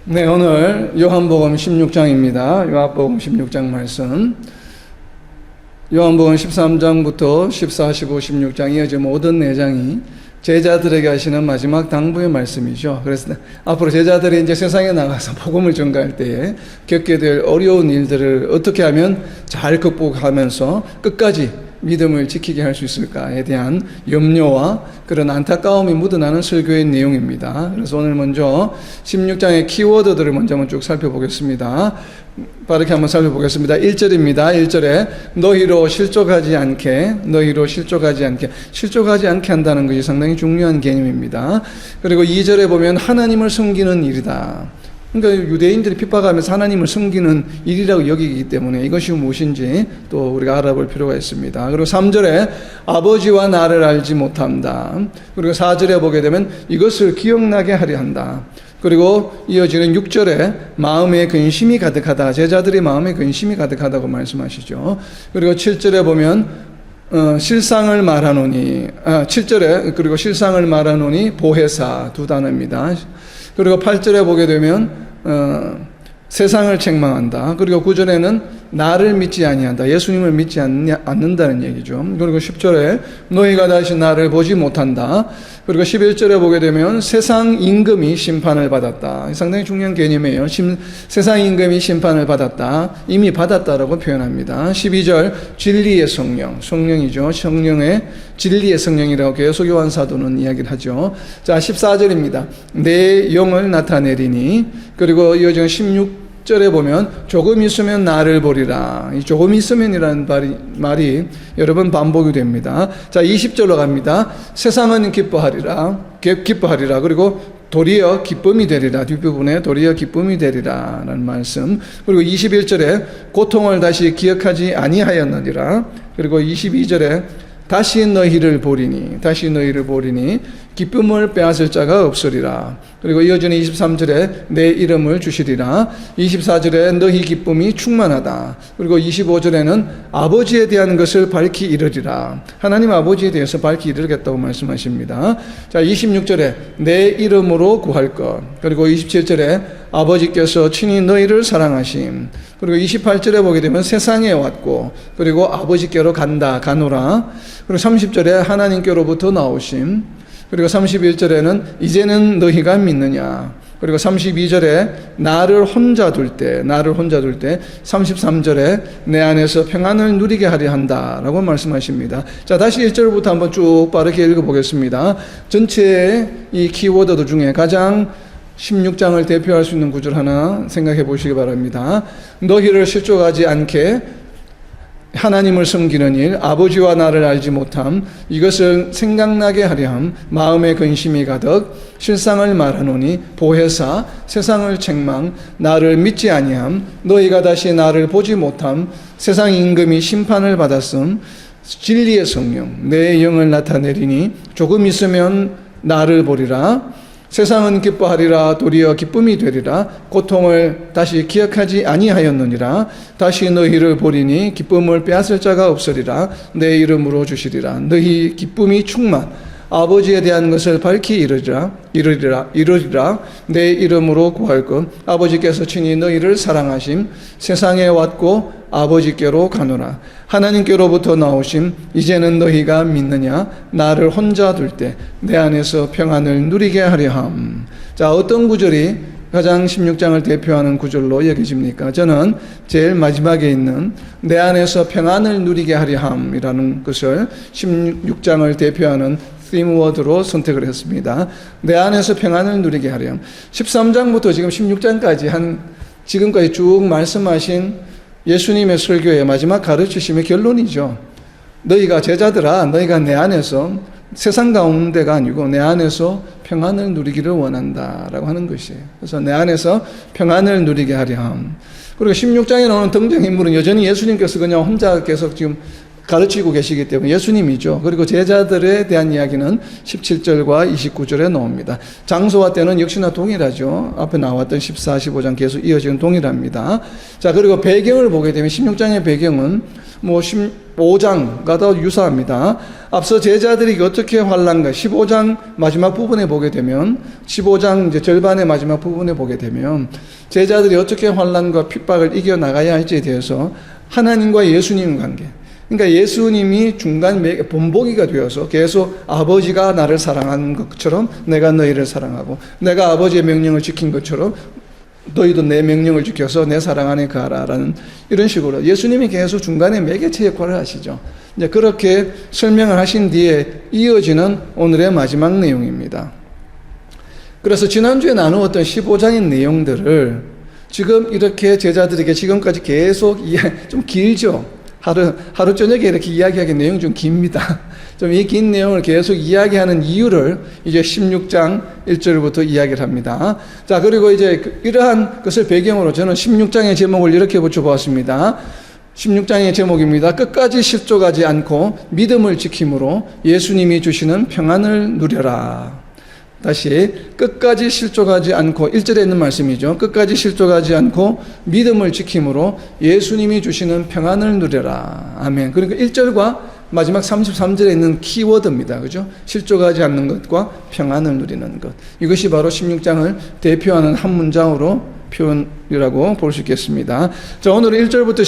네, 오늘 요한복음 16장입니다. 요한복음 16장 말씀. 요한복음 13장부터 14, 15, 16장 이어져 모든 4장이 제자들에게 하시는 마지막 당부의 말씀이죠. 그래서 앞으로 제자들이 이제 세상에 나가서 복음을 전가할 때에 겪게 될 어려운 일들을 어떻게 하면 잘 극복하면서 끝까지 믿음을 지키게 할 수 있을까에 대한 염려와 그런 안타까움이 묻어나는 설교의 내용입니다. 그래서 오늘 먼저 16장의 키워드들을 먼저 한번 쭉 살펴보겠습니다. 빠르게 한번 살펴보겠습니다. 1절입니다. 1절에 너희로 실족하지 않게 한다는 것이 상당히 중요한 개념입니다. 그리고 2절에 보면 하나님을 섬기는 일이다. 그러니까 유대인들이 핍박하면서 하나님을 섬기는 일이라고 여기기 때문에 이것이 무엇인지 또 우리가 알아볼 필요가 있습니다. 그리고 3절에 아버지와 나를 알지 못한다. 그리고 4절에 보게 되면 이것을 기억나게 하려 한다. 그리고 이어지는 6절에 마음에 근심이 가득하다. 제자들의 마음에 근심이 가득하다고 말씀하시죠. 그리고 7절에 보면 실상을 말하노니 7절에 그리고 실상을 말하노니 보혜사 두 단어입니다. 그리고 8절에 보게 되면 세상을 책망한다. 그리고 9절에는 나를 믿지 아니한다. 예수님을 믿지 않는다는 얘기죠. 그리고 10절에 너희가 다시 나를 보지 못한다. 그리고 11절에 보게 되면 세상 임금이 심판을 받았다. 상당히 중요한 개념이에요. 세상 임금이 심판을 받았다. 이미 받았다라고 표현합니다. 12절 진리의 성령이죠. 성령의 진리의 성령이라고 계속 요한 사도는 이야기를 하죠. 자, 14절입니다. 내 영을 나타내리니. 그리고 이어지는 16절에 보면 조금 있으면 나를 보리라. 이 조금 있으면이라는 말이 여러 번 반복이 됩니다. 자, 20절로 갑니다. 세상은 기뻐하리라. 그리고 도리어 기쁨이 되리라. 뒷부분에 도리어 기쁨이 되리라 라는 말씀. 그리고 21절에 고통을 다시 기억하지 아니하였느니라. 그리고 22절에 다시 너희를 보리니 기쁨을 빼앗을 자가 없으리라. 그리고 이어지는 23절에 내 이름을 주시리라. 24절에 너희 기쁨이 충만하다. 그리고 25절에는 아버지에 대한 것을 밝히 이르리라. 하나님 아버지에 대해서 밝히 이르겠다고 말씀하십니다. 자, 26절에 내 이름으로 구할 것. 그리고 27절에 아버지께서 친히 너희를 사랑하심. 그리고 28절에 보게 되면 세상에 왔고 그리고 아버지께로 가노라. 그리고 30절에 하나님께로부터 나오심. 그리고 31절에는 이제는 너희가 믿느냐. 그리고 32절에 나를 혼자 둘 때 33절에 내 안에서 평안을 누리게 하려 한다라고 말씀하십니다. 자, 다시 1절부터 한번 쭉 빠르게 읽어보겠습니다. 전체의 이 키워드 중에 가장 16장을 대표할 수 있는 구절 하나 생각해 보시기 바랍니다. 너희를 실족하지 않게 하나님을 섬기는 일, 아버지와 나를 알지 못함, 이것을 생각나게 하려 함, 마음에 근심이 가득, 실상을 말하노니 보혜사, 세상을 책망, 나를 믿지 아니함, 너희가 다시 나를 보지 못함, 세상 임금이 심판을 받았음, 진리의 성령, 내 영을 나타내리니 조금 있으면 나를 보리라. 세상은 기뻐하리라. 도리어 기쁨이 되리라. 고통을 다시 기억하지 아니하였느니라. 다시 너희를 보리니 기쁨을 빼앗을 자가 없으리라. 내 이름으로 주시리라. 너희 기쁨이 충만. 아버지에 대한 것을 밝히 이르리라. 내 이름으로 구할 것. 아버지께서 친히 너희를 사랑하심. 세상에 왔고 아버지께로 가노라. 하나님께로부터 나오심. 이제는 너희가 믿느냐. 나를 혼자 둘 때 내 안에서 평안을 누리게 하려 함. 자, 어떤 구절이 가장 16장을 대표하는 구절로 여겨집니까? 저는 제일 마지막에 있는 내 안에서 평안을 누리게 하려 함이라는 것을 16장을 대표하는 팀워드로 선택을 했습니다. 내 안에서 평안을 누리게 하렴. 13장부터 지금 16장까지 지금까지 쭉 말씀하신 예수님의 설교의 마지막 가르치심의 결론이죠. 너희가 제자들아, 너희가 내 안에서 세상 가운데가 아니고 내 안에서 평안을 누리기를 원한다라고 하는 것이에요. 그래서 내 안에서 평안을 누리게 하렴. 그리고 16장에 나오는 등장인물은 여전히 예수님께서 그냥 혼자 계속 지금 가르치고 계시기 때문에 예수님이죠. 그리고 제자들에 대한 이야기는 17절과 29절에 나옵니다. 장소와 때는 역시나 동일하죠. 앞에 나왔던 14, 15장 계속 이어지는 동일합니다. 자, 그리고 배경을 보게 되면 16장의 배경은 15장과도 유사합니다. 앞서 제자들이 어떻게 환난과 15장 마지막 부분에 보게 되면 15장 이제 절반의 마지막 부분에 보게 되면 제자들이 어떻게 환난과 핍박을 이겨나가야 할지에 대해서 하나님과 예수님 관계, 그러니까 예수님이 중간 본보기가 되어서 계속 아버지가 나를 사랑한 것처럼 내가 너희를 사랑하고 내가 아버지의 명령을 지킨 것처럼 너희도 내 명령을 지켜서 내 사랑 안에 거하라라는 이런 식으로 예수님이 계속 중간에 매개체 역할을 하시죠. 이제 그렇게 설명을 하신 뒤에 이어지는 오늘의 마지막 내용입니다. 그래서 지난주에 나누었던 15장의 내용들을 지금 이렇게 제자들에게 지금까지 계속 좀 길죠. 하루 저녁에 이렇게 이야기하기 내용이 좀 깁니다. 좀 이 긴 내용을 계속 이야기하는 이유를 이제 16장 1절부터 이야기를 합니다. 자, 그리고 이제 이러한 것을 배경으로 저는 16장의 제목을 이렇게 붙여보았습니다. 16장의 제목입니다. 끝까지 실족하지 않고 믿음을 지킴으로 예수님이 주시는 평안을 누려라. 다시 끝까지 실족하지 않고 1절에 있는 말씀이죠. 끝까지 실족하지 않고 믿음을 지킴으로 예수님이 주시는 평안을 누려라. 아멘. 그러니까 1절과 마지막 33절에 있는 키워드입니다. 그죠? 실족하지 않는 것과 평안을 누리는 것. 이것이 바로 16장을 대표하는 한 문장으로 표현이라고 볼 수 있겠습니다. 자, 오늘은 1절부터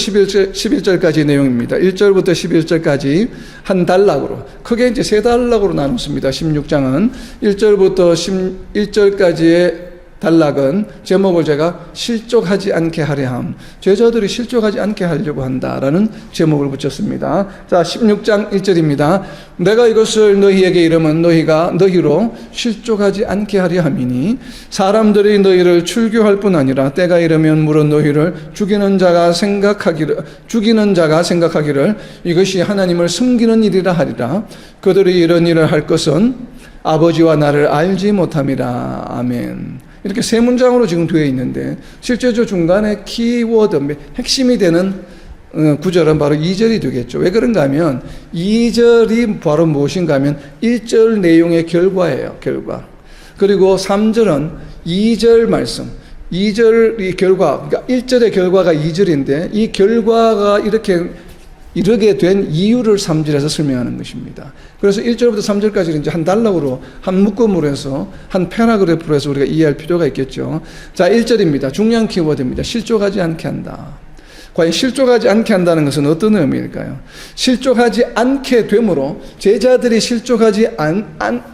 11절까지 내용입니다. 1절부터 11절까지 한 단락으로, 크게 이제 세 단락으로 나눴습니다. 16장은 1절부터 11절까지의 단락은 제목을 제가 실족하지 않게 하려 함, 제자들이 실족하지 않게 하려고 한다라는 제목을 붙였습니다. 자, 16장 1절입니다. 내가 이것을 너희에게 이르면 너희가 너희로 실족하지 않게 하려 함이니 사람들이 너희를 출교할 뿐 아니라 때가 이르면 물론 너희를 죽이는 자가 생각하기를 이것이 하나님을 섬기는 일이라 하리라. 그들이 이런 일을 할 것은 아버지와 나를 알지 못함이라. 아멘. 이렇게 세 문장으로 지금 되어 있는데 실제로 중간에 키워드, 핵심이 되는 구절은 바로 2절이 되겠죠. 왜 그런가 하면 2절이 바로 무엇인가 하면 1절 내용의 결과예요. 결과. 그리고 3절은 2절 말씀, 2절이 결과, 그러니까 1절의 결과가 2절인데 이 결과가 이르게 된 이유를 3절에서 설명하는 것입니다. 그래서 1절부터 3절까지는 이제 한 단락으로, 한 묶음으로 해서, 한 패러그래프로 해서 우리가 이해할 필요가 있겠죠. 자, 1절입니다. 중요한 키워드입니다. 실족하지 않게 한다. 과연 실족하지 않게 한다는 것은 어떤 의미일까요? 실족하지 않게 되므로 제자들이 실족하지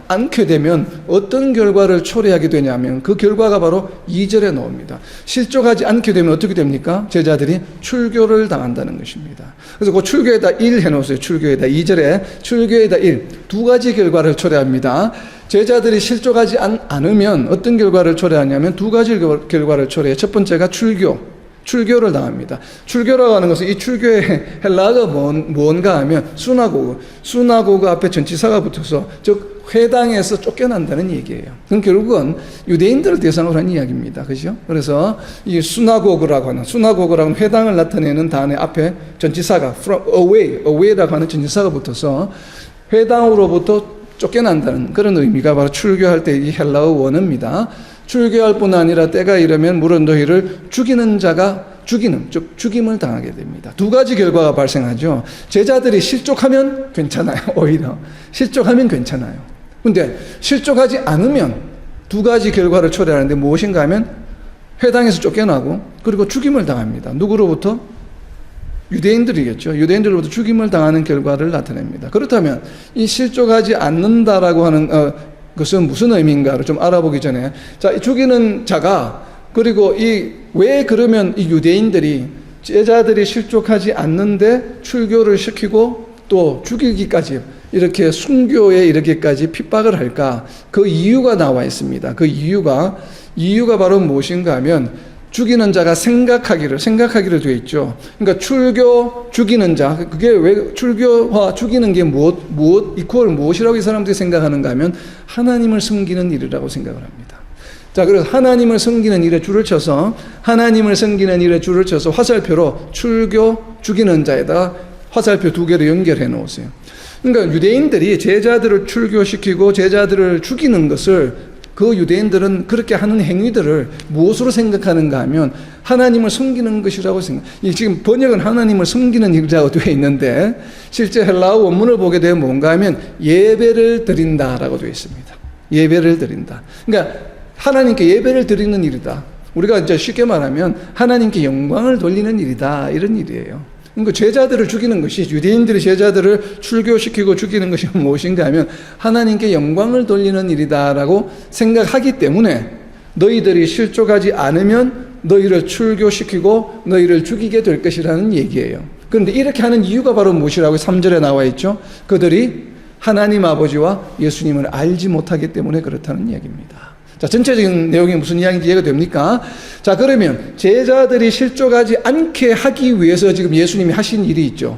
않게 되면 어떤 결과를 초래하게 되냐면 그 결과가 바로 2절에 나옵니다. 실족하지 않게 되면 어떻게 됩니까? 제자들이 출교를 당한다는 것입니다. 그래서 그 출교에다 1 해놓으세요. 출교에다 2절에 출교에다 1. 두 가지 결과를 초래합니다. 제자들이 실족하지 않으면 어떤 결과를 초래하냐면 두 가지 결과를 초래해요. 첫 번째가 출교를 당합니다. 출교라고 하는 것은 이 출교의 헬라어가 뭔가 하면 수나고그 앞에 전치사가 붙어서 즉 회당에서 쫓겨난다는 얘기예요. 그럼 결국은 유대인들을 대상으로 한 이야기입니다. 그죠? 그래서 이 수나고그라고 하는 회당을 나타내는 단어 앞에 전치사가 from away라고 하는 전치사가 붙어서 회당으로부터 쫓겨난다는 그런 의미가 바로 출교할 때 이 헬라어 원어입니다. 출교할 뿐 아니라 때가 이르면 물은 너희를 죽이는 자가 죽임을 당하게 됩니다. 두 가지 결과가 발생하죠. 제자들이 실족하면 괜찮아요. 오히려 실족하면 괜찮아요. 근데 실족하지 않으면 두 가지 결과를 초래하는데 무엇인가 하면 회당에서 쫓겨나고 그리고 죽임을 당합니다. 누구로부터? 유대인들이겠죠. 유대인들로부터 죽임을 당하는 결과를 나타냅니다. 그렇다면 이 실족하지 않는다라고 하는 그것은 무슨 의미인가를 좀 알아보기 전에, 자, 죽이는 자가, 그리고 왜 그러면 이 유대인들이 제자들이 실족하지 않는데 출교를 시키고 또 죽이기까지, 이렇게 순교에 이르기까지 핍박을 할까? 그 이유가 나와 있습니다. 그 이유가 바로 무엇인가 하면 죽이는 자가 생각하기를 되어 있죠. 그러니까 죽이는 자, 그게 왜 출교와 죽이는 게 이퀄 무엇이라고 이 사람들이 생각하는가 하면 하나님을 섬기는 일이라고 생각을 합니다. 자, 그래서 하나님을 섬기는 일에 줄을 쳐서 화살표로 죽이는 자에다 화살표 두 개를 연결해 놓으세요. 그러니까 유대인들이 제자들을 출교시키고 제자들을 죽이는 것을 그 유대인들은 그렇게 하는 행위들을 무엇으로 생각하는가 하면 하나님을 섬기는 것이라고 지금 번역은 하나님을 섬기는 일이라고 되어 있는데 실제 헬라어 원문을 보게 되면 뭔가 하면 예배를 드린다라고 되어 있습니다. 예배를 드린다. 그러니까 하나님께 예배를 드리는 일이다. 우리가 이제 쉽게 말하면 하나님께 영광을 돌리는 일이다. 이런 일이에요. 그러니까 제자들을 죽이는 것이, 유대인들이 제자들을 출교시키고 죽이는 것이 무엇인가 하면 하나님께 영광을 돌리는 일이다라고 생각하기 때문에 너희들이 실족하지 않으면 너희를 출교시키고 너희를 죽이게 될 것이라는 얘기예요. 그런데 이렇게 하는 이유가 바로 무엇이라고 3절에 나와 있죠? 그들이 하나님 아버지와 예수님을 알지 못하기 때문에 그렇다는 이야기입니다. 자, 전체적인 내용이 무슨 이야기인지 이해가 됩니까? 자, 그러면 제자들이 실족하지 않게 하기 위해서 지금 예수님이 하신 일이 있죠.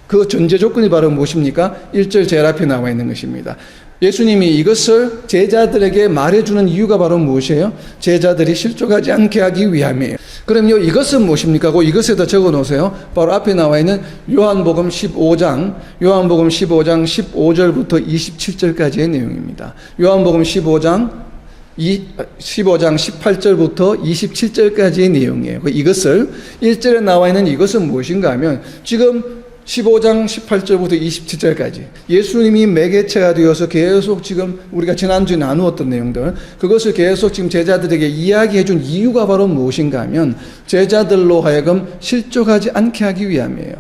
그 전제 조건이 바로 무엇입니까? 1절 제일 앞에 나와 있는 것입니다. 예수님이 이것을 제자들에게 말해주는 이유가 바로 무엇이에요? 제자들이 실족하지 않게 하기 위함이에요. 그럼요, 이것은 무엇입니까? 이것에다 적어 놓으세요. 바로 앞에 나와 있는 요한복음 15장 15절부터 27절까지의 내용입니다. 요한복음 15장 18절부터 27절까지의 내용이에요. 이것을 1절에 나와 있는 이것은 무엇인가 하면 지금 15장 18절부터 27절까지 예수님이 매개체가 되어서 계속 지금 우리가 지난주에 나누었던 내용들, 그것을 계속 지금 제자들에게 이야기해 준 이유가 바로 무엇인가 하면 제자들로 하여금 실족하지 않게 하기 위함이에요.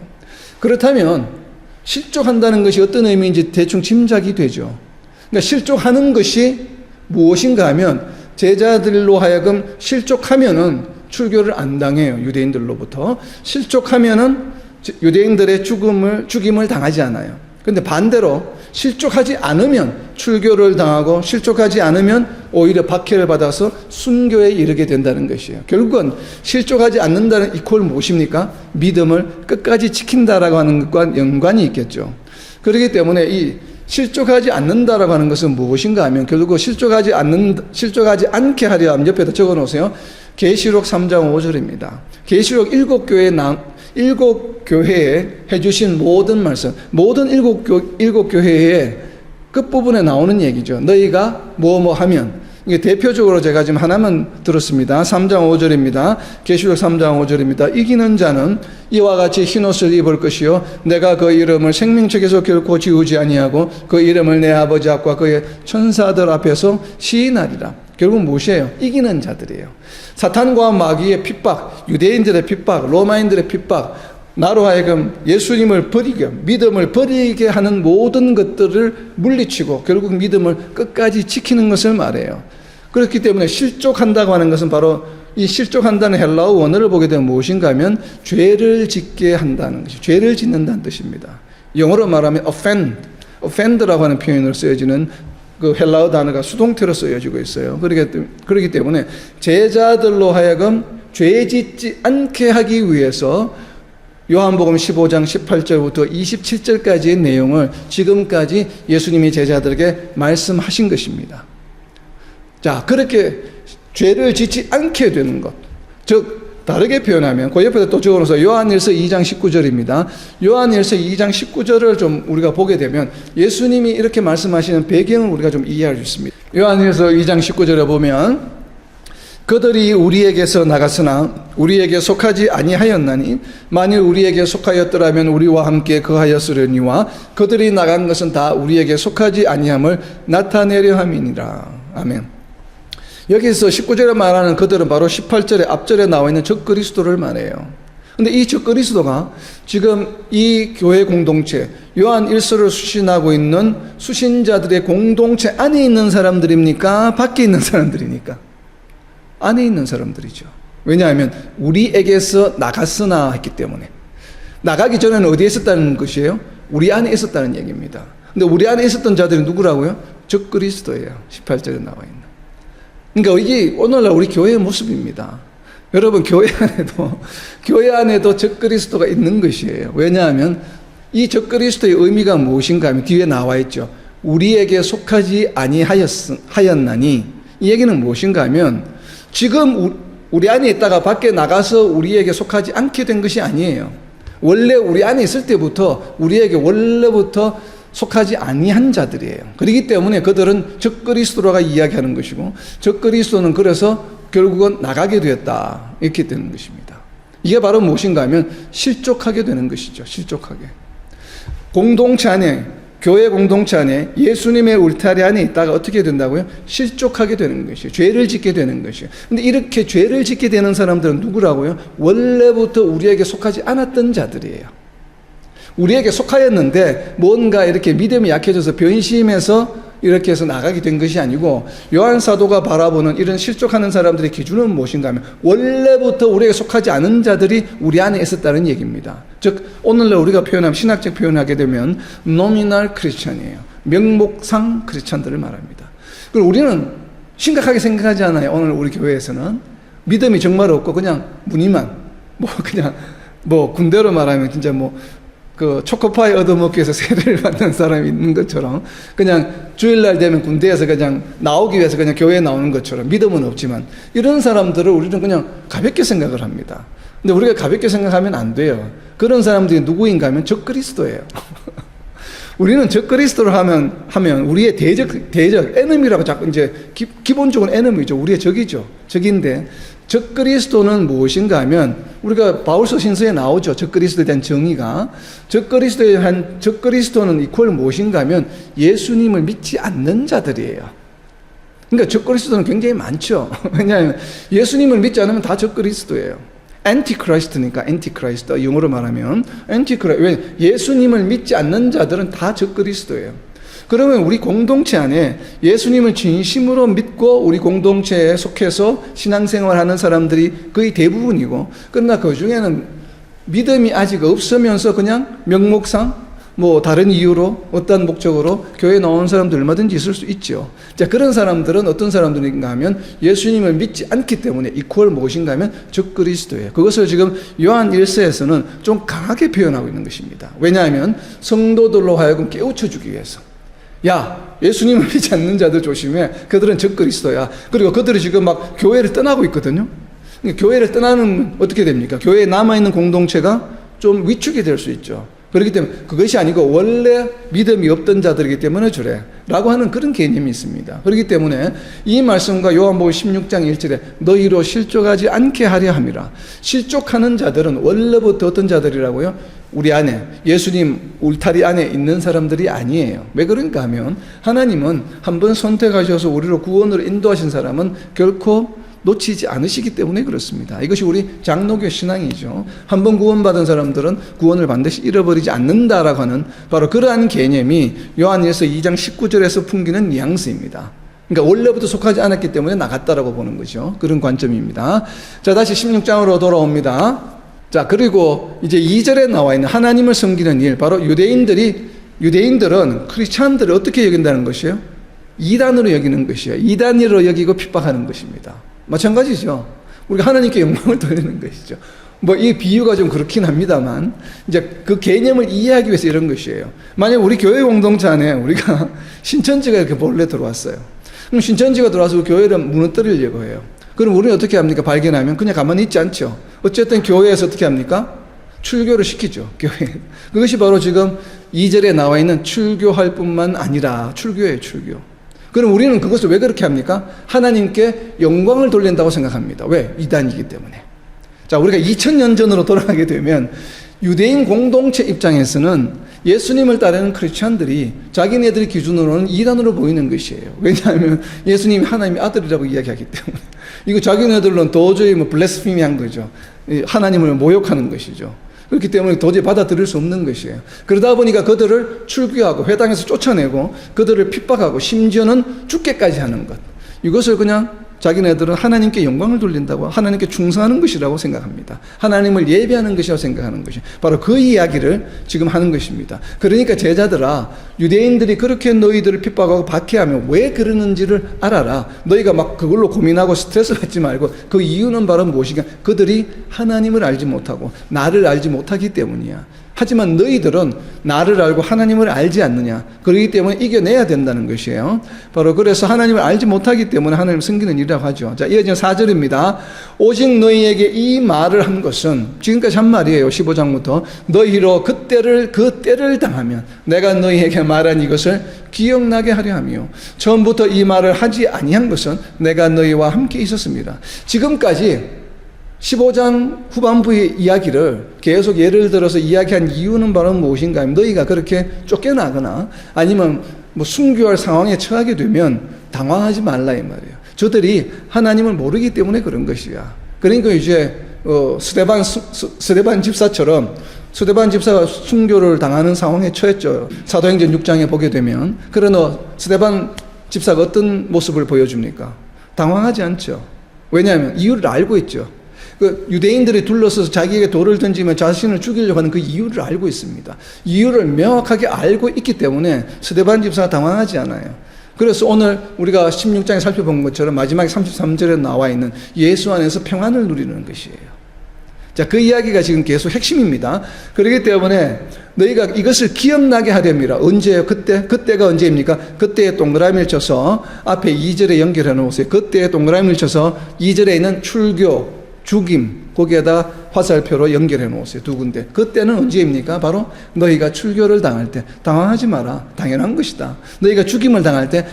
그렇다면 실족한다는 것이 어떤 의미인지 대충 짐작이 되죠. 그러니까 실족하는 것이 무엇인가 하면 제자들로 하여금 실족하면은 출교를 안 당해요. 유대인들로부터. 실족하면은 유대인들의 죽임을 당하지 않아요. 그런데 반대로 실족하지 않으면 출교를 당하고 실족하지 않으면 오히려 박해를 받아서 순교에 이르게 된다는 것이에요. 결국은 실족하지 않는다는 이퀄 무엇입니까? 믿음을 끝까지 지킨다라고 하는 것과 연관이 있겠죠. 그렇기 때문에 이 실족하지 않는다라고 하는 것은 무엇인가 하면 결국 실족하지 않게 하려 하면 옆에다 적어 놓으세요. 계시록 3장 5절입니다. 계시록 7교회에 해주신 모든 말씀, 모든 일곱 교회의 끝부분에 나오는 얘기죠. 너희가 뭐뭐 하면, 이게 대표적으로 제가 지금 하나만 들었습니다. 3장 5절입니다. 계시록 3장 5절입니다. 이기는 자는 이와 같이 흰옷을 입을 것이요 내가 그 이름을 생명책에서 결코 지우지 아니하고 그 이름을 내 아버지 앞과 그의 천사들 앞에서 시인하리라. 결국 무엇이에요? 이기는 자들이에요. 사탄과 마귀의 핍박, 유대인들의 핍박, 로마인들의 핍박, 나로 하여금 예수님을 버리게, 믿음을 버리게 하는 모든 것들을 물리치고 결국 믿음을 끝까지 지키는 것을 말해요. 그렇기 때문에 실족한다고 하는 것은 바로 이 실족한다는 헬라어 원어를 보게 되면 무엇인가 하면 죄를 짓게 한다는 것이, 죄를 짓는다는 뜻입니다. 영어로 말하면 offend라고 하는 표현으로 쓰여지는 그 헬라어 단어가 수동태로 쓰여지고 있어요. 그렇기 때문에 제자들로 하여금 죄 짓지 않게 하기 위해서 요한복음 15장 18절부터 27절까지의 내용을 지금까지 예수님이 제자들에게 말씀하신 것입니다. 자, 그렇게 죄를 짓지 않게 되는 것, 즉 다르게 표현하면 그 옆에다 또 적어놓어서 요한일서 2장 19절입니다. 요한일서 2장 19절을 좀 우리가 보게 되면 예수님이 이렇게 말씀하시는 배경을 우리가 좀 이해할 수 있습니다. 요한일서 2장 19절에 보면 그들이 우리에게서 나갔으나 우리에게 속하지 아니하였나니 만일 우리에게 속하였더라면 우리와 함께 거하였으려니와 그들이 나간 것은 다 우리에게 속하지 아니함을 나타내려 함이니라. 아멘. 여기서 19절에 말하는 그들은 바로 18절에 앞절에 나와 있는 적그리스도를 말해요. 근데 이 적그리스도가 지금 이 교회 공동체, 요한 1서를 수신하고 있는 수신자들의 공동체 안에 있는 사람들입니까? 밖에 있는 사람들입니까? 안에 있는 사람들이죠. 왜냐하면 우리에게서 나갔으나 했기 때문에. 나가기 전에는 어디에 있었다는 것이에요? 우리 안에 있었다는 얘기입니다. 근데 우리 안에 있었던 자들이 누구라고요? 적그리스도예요. 18절에 나와 있는. 그러니까 이게 오늘날 우리 교회의 모습입니다. 여러분, 교회 안에도 적그리스도가 있는 것이에요. 왜냐하면 이 적그리스도의 의미가 무엇인가 하면 뒤에 나와 있죠. 우리에게 속하지 아니하였나니. 이 얘기는 무엇인가 하면 지금 우리 안에 있다가 밖에 나가서 우리에게 속하지 않게 된 것이 아니에요. 원래 우리 안에 있을 때부터 우리에게 원래부터 속하지 아니한 자들이에요. 그렇기 때문에 그들은 적그리스도라고 이야기하는 것이고, 적그리스도는 그래서 결국은 나가게 되었다, 이렇게 되는 것입니다. 이게 바로 무엇인가 하면 실족하게 되는 것이죠. 실족하게. 공동체 안에, 교회 공동체 안에 예수님의 울타리 안에 있다가 어떻게 된다고요? 실족하게 되는 것이에요. 죄를 짓게 되는 것이에요. 근데 이렇게 죄를 짓게 되는 사람들은 누구라고요? 원래부터 우리에게 속하지 않았던 자들이에요. 우리에게 속하였는데 뭔가 이렇게 믿음이 약해져서 변심해서 이렇게 해서 나가게 된 것이 아니고, 요한 사도가 바라보는 이런 실족하는 사람들의 기준은 무엇인가 하면 원래부터 우리에게 속하지 않은 자들이 우리 안에 있었다는 얘기입니다. 즉 오늘날 우리가 표현하면, 신학적 표현하게 되면 노미널 크리스천이에요. 명목상 크리스천들을 말합니다. 그리고 우리는 심각하게 생각하지 않아요. 오늘 우리 교회에서는 믿음이 정말 없고 그냥 무늬만, 그냥 군대로 말하면 진짜 그 초코파이 얻어먹기 위해서 세례를 받는 사람이 있는 것처럼, 그냥 주일날 되면 군대에서 그냥 나오기 위해서 그냥 교회에 나오는 것처럼 믿음은 없지만, 이런 사람들을 우리는 그냥 가볍게 생각을 합니다. 근데 우리가 가볍게 생각하면 안 돼요. 그런 사람들이 누구인가 하면 적그리스도예요. 우리는 적그리스도를 하면 우리의 대적, 에너미라고 자꾸 이제 기본적으로 에너미죠. 우리의 적이죠. 적인데, 적그리스도는 무엇인가 하면, 우리가 바울서 신서에 나오죠. 적그리스도에 대한 정의가. 적그리스도는 이퀄 무엇인가 하면 예수님을 믿지 않는 자들이에요. 그러니까 적그리스도는 굉장히 많죠. 왜냐하면 예수님을 믿지 않으면 다 적그리스도예요. 엔티크라이스트니까, 엔티크라이스트. 영어로 말하면 엔티크라이스트. 왜? 예수님을 믿지 않는 자들은 다 적그리스도예요. 그러면 우리 공동체 안에 예수님을 진심으로 믿고 우리 공동체에 속해서 신앙생활하는 사람들이 거의 대부분이고, 그러나 그 중에는 믿음이 아직 없으면서 그냥 명목상 다른 이유로 어떤 목적으로 교회에 나오는 사람들 얼마든지 있을 수 있죠. 자, 그런 사람들은 어떤 사람들인가 하면 예수님을 믿지 않기 때문에 이퀄 무엇인가 하면 적그리스도예요. 그것을 지금 요한 1서에서는 좀 강하게 표현하고 있는 것입니다. 왜냐하면 성도들로 하여금 깨우쳐주기 위해서. 야, 예수님을 믿지 않는 자들 조심해. 그들은 적그리스도야. 그리고 그들이 지금 막 교회를 떠나고 있거든요. 교회를 떠나는 어떻게 됩니까? 교회에 남아있는 공동체가 좀 위축이 될 수 있죠. 그렇기 때문에 그것이 아니고 원래 믿음이 없던 자들이기 때문에 저래 라고 하는 그런 개념이 있습니다. 그렇기 때문에 이 말씀과 요한복음 16장 1절에 너희로 실족하지 않게 하려 함이라. 실족하는 자들은 원래부터 어떤 자들이라고요? 우리 안에, 예수님 울타리 안에 있는 사람들이 아니에요. 왜 그런가 하면 하나님은 한번 선택하셔서 우리를 구원으로 인도하신 사람은 결코 놓치지 않으시기 때문에 그렇습니다. 이것이 우리 장로교 신앙이죠. 한번 구원받은 사람들은 구원을 반드시 잃어버리지 않는다라고 하는 바로 그러한 개념이 요한일서 2장 19절에서 풍기는 뉘앙스입니다. 그러니까 원래부터 속하지 않았기 때문에 나갔다라고 보는 거죠. 그런 관점입니다. 자, 다시 16장으로 돌아옵니다. 자, 그리고 이제 2절에 나와 있는 하나님을 섬기는 일, 바로 유대인들은 크리스찬들을 어떻게 여긴다는 것이에요? 이단으로 여기는 것이에요. 이단으로 여기고 핍박하는 것입니다. 마찬가지죠. 우리가 하나님께 영광을 돌리는 것이죠. 이 비유가 좀 그렇긴 합니다만, 이제 그 개념을 이해하기 위해서 이런 것이에요. 만약 우리 교회 공동체 안에 우리가 신천지가 이렇게 몰래 들어왔어요. 그럼 신천지가 들어와서 교회를 무너뜨리려고 해요. 그럼 우리는 어떻게 합니까? 발견하면 그냥 가만히 있지 않죠. 어쨌든 교회에서 어떻게 합니까? 출교를 시키죠. 교회. 그것이 바로 지금 2절에 나와 있는 출교할 뿐만 아니라 출교예요, 출교. 그럼 우리는 그것을 왜 그렇게 합니까? 하나님께 영광을 돌린다고 생각합니다. 왜? 이단이기 때문에. 자, 우리가 2000년 전으로 돌아가게 되면 유대인 공동체 입장에서는 예수님을 따르는 크리스천들이 자기네들 기준으로는 이단으로 보이는 것이에요. 왜냐하면 예수님이 하나님의 아들이라고 이야기하기 때문에. 이거 자기네들로는 도저히 블레스피미한 거죠. 하나님을 모욕하는 것이죠. 그렇기 때문에 도저히 받아들일 수 없는 것이에요. 그러다 보니까 그들을 출교하고 회당에서 쫓아내고 그들을 핍박하고 심지어는 죽게까지 하는 것. 이것을 그냥 자기네들은 하나님께 영광을 돌린다고, 하나님께 충성하는 것이라고 생각합니다. 하나님을 예배하는 것이라고 생각하는 것이 바로 그 이야기를 지금 하는 것입니다. 그러니까 제자들아, 유대인들이 그렇게 너희들을 핍박하고 박해하면 왜 그러는지를 알아라. 너희가 막 그걸로 고민하고 스트레스 받지 말고, 그 이유는 바로 무엇이냐? 그들이 하나님을 알지 못하고 나를 알지 못하기 때문이야. 하지만 너희들은 나를 알고 하나님을 알지 않느냐. 그렇기 때문에 이겨내야 된다는 것이에요. 바로 그래서 하나님을 알지 못하기 때문에 하나님을 섬기는 일이라고 하죠. 자, 이어지는 4절입니다. 오직 너희에게 이 말을 한 것은, 지금까지 한 말이에요. 15장부터. 너희로 그 때를 당하면 내가 너희에게 말한 이것을 기억나게 하려 하며, 처음부터 이 말을 하지 아니한 것은 내가 너희와 함께 있었습니다. 지금까지 15장 후반부의 이야기를 계속 예를 들어서 이야기한 이유는 바로 무엇인가 하면, 너희가 그렇게 쫓겨나거나 아니면 뭐 순교할 상황에 처하게 되면 당황하지 말라 이 말이에요. 저들이 하나님을 모르기 때문에 그런 것이야. 그러니까 이제 스데반 집사처럼, 스데반 집사가 순교를 당하는 상황에 처했죠. 사도행전 6장에 보게 되면. 그러나 스데반 집사가 어떤 모습을 보여줍니까? 당황하지 않죠. 왜냐하면 이유를 알고 있죠. 그 유대인들이 둘러서서 자기에게 돌을 던지면 자신을 죽이려고 하는 그 이유를 알고 있습니다. 이유를 명확하게 알고 있기 때문에 스데반 집사가 당황하지 않아요. 그래서 오늘 우리가 16장에 살펴본 것처럼 마지막에 33절에 나와 있는 예수 안에서 평안을 누리는 것이에요. 자, 그 이야기가 지금 계속 핵심입니다. 그렇기 때문에 너희가 이것을 기억나게 하렵니다. 언제예요? 그때가 언제입니까? 그때에 동그라미를 쳐서 앞에 2절에 연결해 놓으세요. 그때에 동그라미를 쳐서 2절에 있는 출교, 죽임, 거기에다 화살표로 연결해 놓으세요. 두 군데. 그때는 언제입니까? 바로 너희가 출교를 당할 때. 당황하지 마라. 당연한 것이다. 너희가 죽임을 당할 때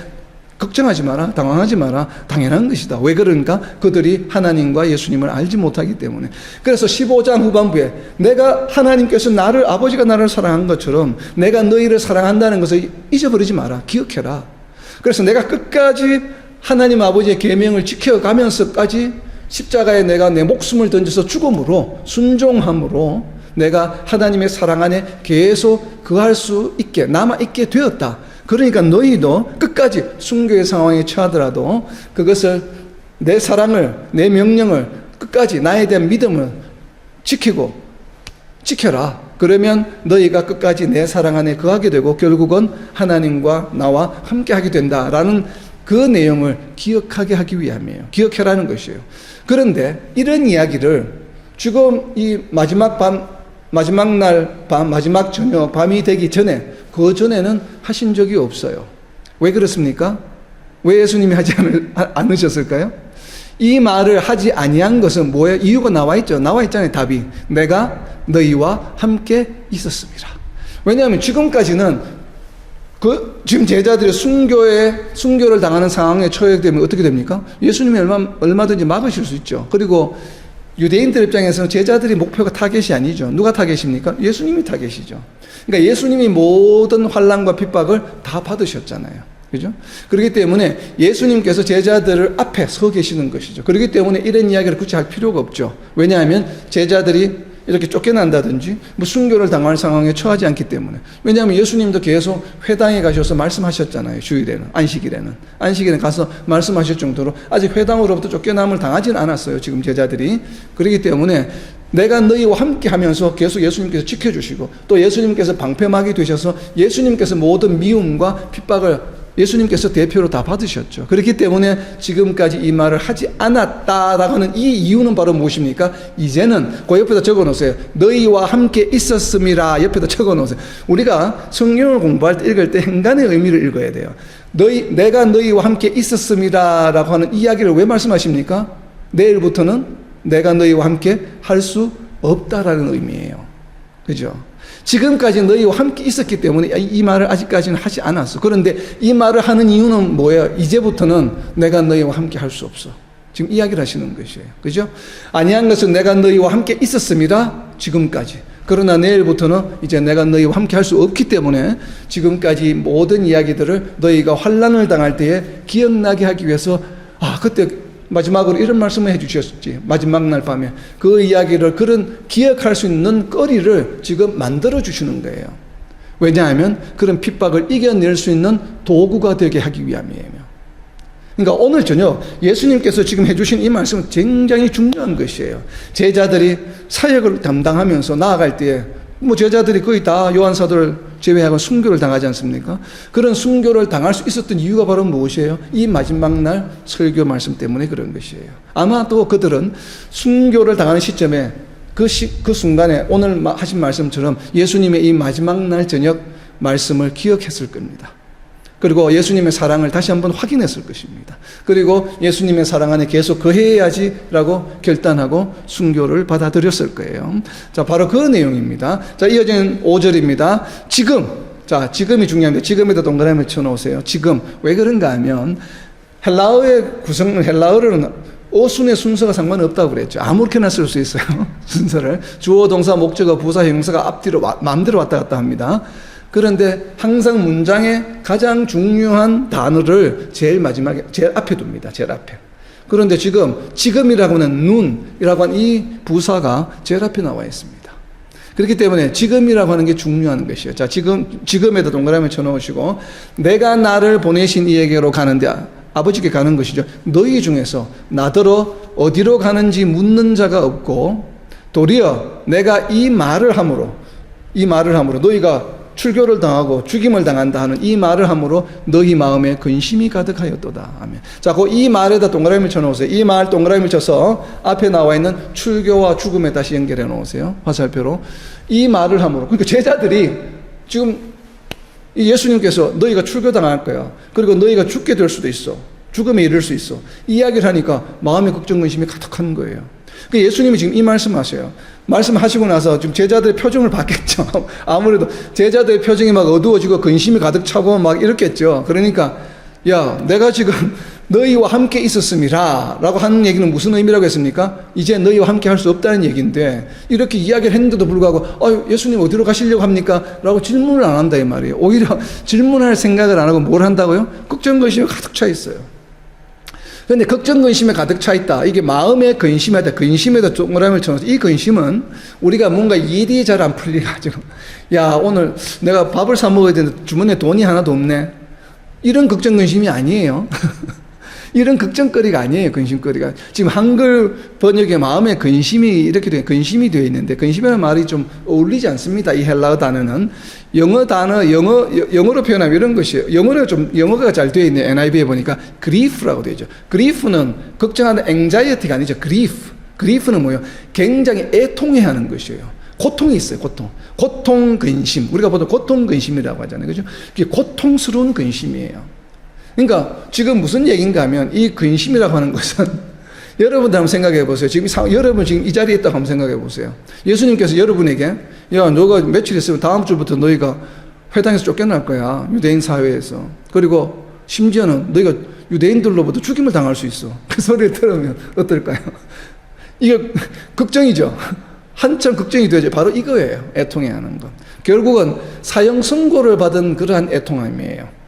걱정하지 마라. 당황하지 마라. 당연한 것이다. 왜 그런가? 그들이 하나님과 예수님을 알지 못하기 때문에. 그래서 15장 후반부에 내가 하나님께서 아버지가 나를 사랑한 것처럼 내가 너희를 사랑한다는 것을 잊어버리지 마라. 기억해라. 그래서 내가 끝까지 하나님 아버지의 계명을 지켜가면서까지 십자가에 내가 내 목숨을 던져서 죽음으로, 순종함으로 내가 하나님의 사랑 안에 계속 거할 수 있게, 남아있게 되었다. 그러니까 너희도 끝까지 순교의 상황에 처하더라도 그것을, 내 사랑을, 내 명령을 끝까지, 나에 대한 믿음을 지켜라. 그러면 너희가 끝까지 내 사랑 안에 거하게 되고 결국은 하나님과 나와 함께 하게 된다라는 그 내용을 기억하게 하기 위함이에요. 기억해라는 것이에요. 그런데 이런 이야기를 지금 이 마지막 날 밤, 마지막 저녁 밤이 되기 전에, 그 전에는 하신 적이 없어요. 왜 그렇습니까? 왜 예수님이 하지 않으셨을까요? 이 말을 하지 아니한 것은 뭐예요? 이유가 나와 있죠. 나와 있잖아요. 답이. 내가 너희와 함께 있었습니다. 왜냐하면 지금까지는 지금 제자들이 순교를 당하는 상황에 처하게 되면 어떻게 됩니까? 예수님이 얼마든지 막으실 수 있죠. 그리고 유대인들 입장에서는 제자들이 목표가 타겟이 아니죠. 누가 타겟입니까? 예수님이 타겟이죠. 그러니까 예수님이 모든 환난과 핍박을 다 받으셨잖아요. 그죠? 그렇기 때문에 예수님께서 제자들을 앞에 서 계시는 것이죠. 그렇기 때문에 이런 이야기를 굳이 할 필요가 없죠. 왜냐하면 제자들이 이렇게 쫓겨난다든지 뭐 순교를 당할 상황에 처하지 않기 때문에. 왜냐하면 예수님도 계속 회당에 가셔서 말씀하셨잖아요. 주일에는, 안식일에는 가서 말씀하실 정도로 아직 회당으로부터 쫓겨남을 당하지는 않았어요. 지금 제자들이. 그렇기 때문에 내가 너희와 함께 하면서 계속 예수님께서 지켜주시고, 또 예수님께서 방패막이 되셔서 예수님께서 모든 미움과 핍박을 예수님께서 대표로 다 받으셨죠. 그렇기 때문에 지금까지 이 말을 하지 않았다라고 하는 이 이유는 바로 무엇입니까? 이제는 그 옆에다 적어 놓으세요. 너희와 함께 있었음이라 옆에다 적어 놓으세요. 우리가 성경을 공부할 때, 읽을 때 행간의 의미를 읽어야 돼요. 내가 너희와 함께 있었음이라라고 하는 이야기를 왜 말씀하십니까? 내일부터는 내가 너희와 함께 할 수 없다라는 의미예요. 그죠? 지금까지 너희와 함께 있었기 때문에 이 말을 아직까지는 하지 않았어. 그런데 이 말을 하는 이유는 뭐예요? 이제부터는 내가 너희와 함께 할 수 없어. 지금 이야기를 하시는 것이에요. 그죠? 아니한 것은 내가 너희와 함께 있었습니다. 지금까지. 그러나 내일부터는 이제 내가 너희와 함께 할 수 없기 때문에 지금까지 모든 이야기들을 너희가 환난을 당할 때에 기억나게 하기 위해서, 그때 마지막으로 이런 말씀을 해주셨지. 마지막 날 밤에 그 이야기를, 그런 기억할 수 있는 거리를 지금 만들어 주시는 거예요. 왜냐하면 그런 핍박을 이겨낼 수 있는 도구가 되게 하기 위함이에요. 그러니까 오늘 저녁 예수님께서 지금 해주신 이 말씀은 굉장히 중요한 것이에요. 제자들이 사역을 담당하면서 나아갈 때에 제자들이 거의 다 요한사도를 제외하고 순교를 당하지 않습니까? 그런 순교를 당할 수 있었던 이유가 바로 무엇이에요? 이 마지막 날 설교 말씀 때문에 그런 것이에요. 아마 또 그들은 순교를 당하는 시점에 그 순간에 오늘 하신 말씀처럼 예수님의 이 마지막 날 저녁 말씀을 기억했을 겁니다. 그리고 예수님의 사랑을 다시 한번 확인했을 것입니다. 그리고 예수님의 사랑 안에 계속 거해야지라고 결단하고 순교를 받아들였을 거예요. 자, 바로 그 내용입니다. 자, 이어지는 5절입니다. 지금이 중요한데 지금에다 동그라미를 쳐놓으세요. 지금. 왜 그런가 하면 헬라어로는 어순의 순서가 상관없다고 그랬죠. 아무렇게나 쓸 수 있어요. 순서를. 주어, 동사, 목적어, 부사, 형용사가 앞뒤로 마음대로 왔다 갔다 합니다. 그런데 항상 문장의 가장 중요한 단어를 제일 마지막에, 제일 앞에 둡니다. 제일 앞에. 그런데 지금이라고 하는 눈이라고 하는 이 부사가 제일 앞에 나와 있습니다. 그렇기 때문에 지금이라고 하는 게 중요한 것이에요. 자, 지금에다 동그라미 쳐놓으시고, 내가 나를 보내신 이에게로 가는데, 아버지께 가는 것이죠. 너희 중에서 나더러 어디로 가는지 묻는 자가 없고, 도리어 내가 이 말을 함으로 너희가 출교를 당하고 죽임을 당한다 하는 이 말을 함으로 너희 마음에 근심이 가득하였도다. 아멘. 자, 이 말에다 동그라미 쳐놓으세요. 이 말 동그라미 쳐서 앞에 나와 있는 출교와 죽음에 다시 연결해 놓으세요. 화살표로. 이 말을 함으로. 그러니까 제자들이 지금 예수님께서 너희가 출교당할 거야. 그리고 너희가 죽게 될 수도 있어. 죽음에 이를 수 있어. 이야기를 하니까 마음의 걱정, 근심이 가득한 거예요. 그러니까 예수님이 지금 이 말씀하세요. 말씀하시고 나서 지금 제자들의 표정을 봤겠죠. 아무래도 제자들의 표정이 막 어두워지고 근심이 가득 차고 막 이렇겠죠. 그러니까 야, 내가 지금 너희와 함께 있었음이라 라고 하는 얘기는 무슨 의미라고 했습니까? 이제 너희와 함께 할 수 없다는 얘기인데 이렇게 이야기를 했는데도 불구하고 예수님 어디로 가시려고 합니까? 라고 질문을 안 한다 이 말이에요. 오히려 질문할 생각을 안 하고 뭘 한다고요? 걱정, 근심이 가득 차 있어요. 그런데 걱정, 근심에 가득 차 있다. 이게 마음의 근심에다 동그라미를 쳐서 이 근심은 우리가 뭔가 일이 잘 안 풀려가지고 야, 오늘 내가 밥을 사 먹어야 되는데 주머니에 돈이 하나도 없네. 이런 걱정, 근심이 아니에요. 이런 걱정거리가 아니에요. 근심거리가. 지금 한글 번역에 마음의 근심이 근심이 되어 있는데 근심이라는 말이 좀 어울리지 않습니다. 이 헬라어 단어는. 영어로 표현하면 이런 것이에요. 영어가 잘 되어 있네요. NIV에 보니까 grief라고 되어 있죠. grief는 걱정하는 anxiety가 아니죠. grief는 뭐예요? 굉장히 애통해하는 것이에요. 고통이 있어요. 고통, 근심. 우리가 보통 고통, 근심이라고 하잖아요. 그죠? 이게 고통스러운 근심이에요. 그러니까 지금 무슨 얘기인가 하면 이 근심이라고 하는 것은 여러분들 한번 생각해 보세요. 여러분 지금 이 자리에 있다고 한번 생각해 보세요. 예수님께서 여러분에게 야, 너가 며칠 있으면 다음 주부터 너희가 회당에서 쫓겨날 거야. 유대인 사회에서. 그리고 심지어는 너희가 유대인들로부터 죽임을 당할 수 있어. 그 소리를 들으면 어떨까요? 이게 걱정이죠. 한참 걱정이 되죠. 바로 이거예요. 애통해하는 것. 결국은 사형 선고를 받은 그러한 애통함이에요.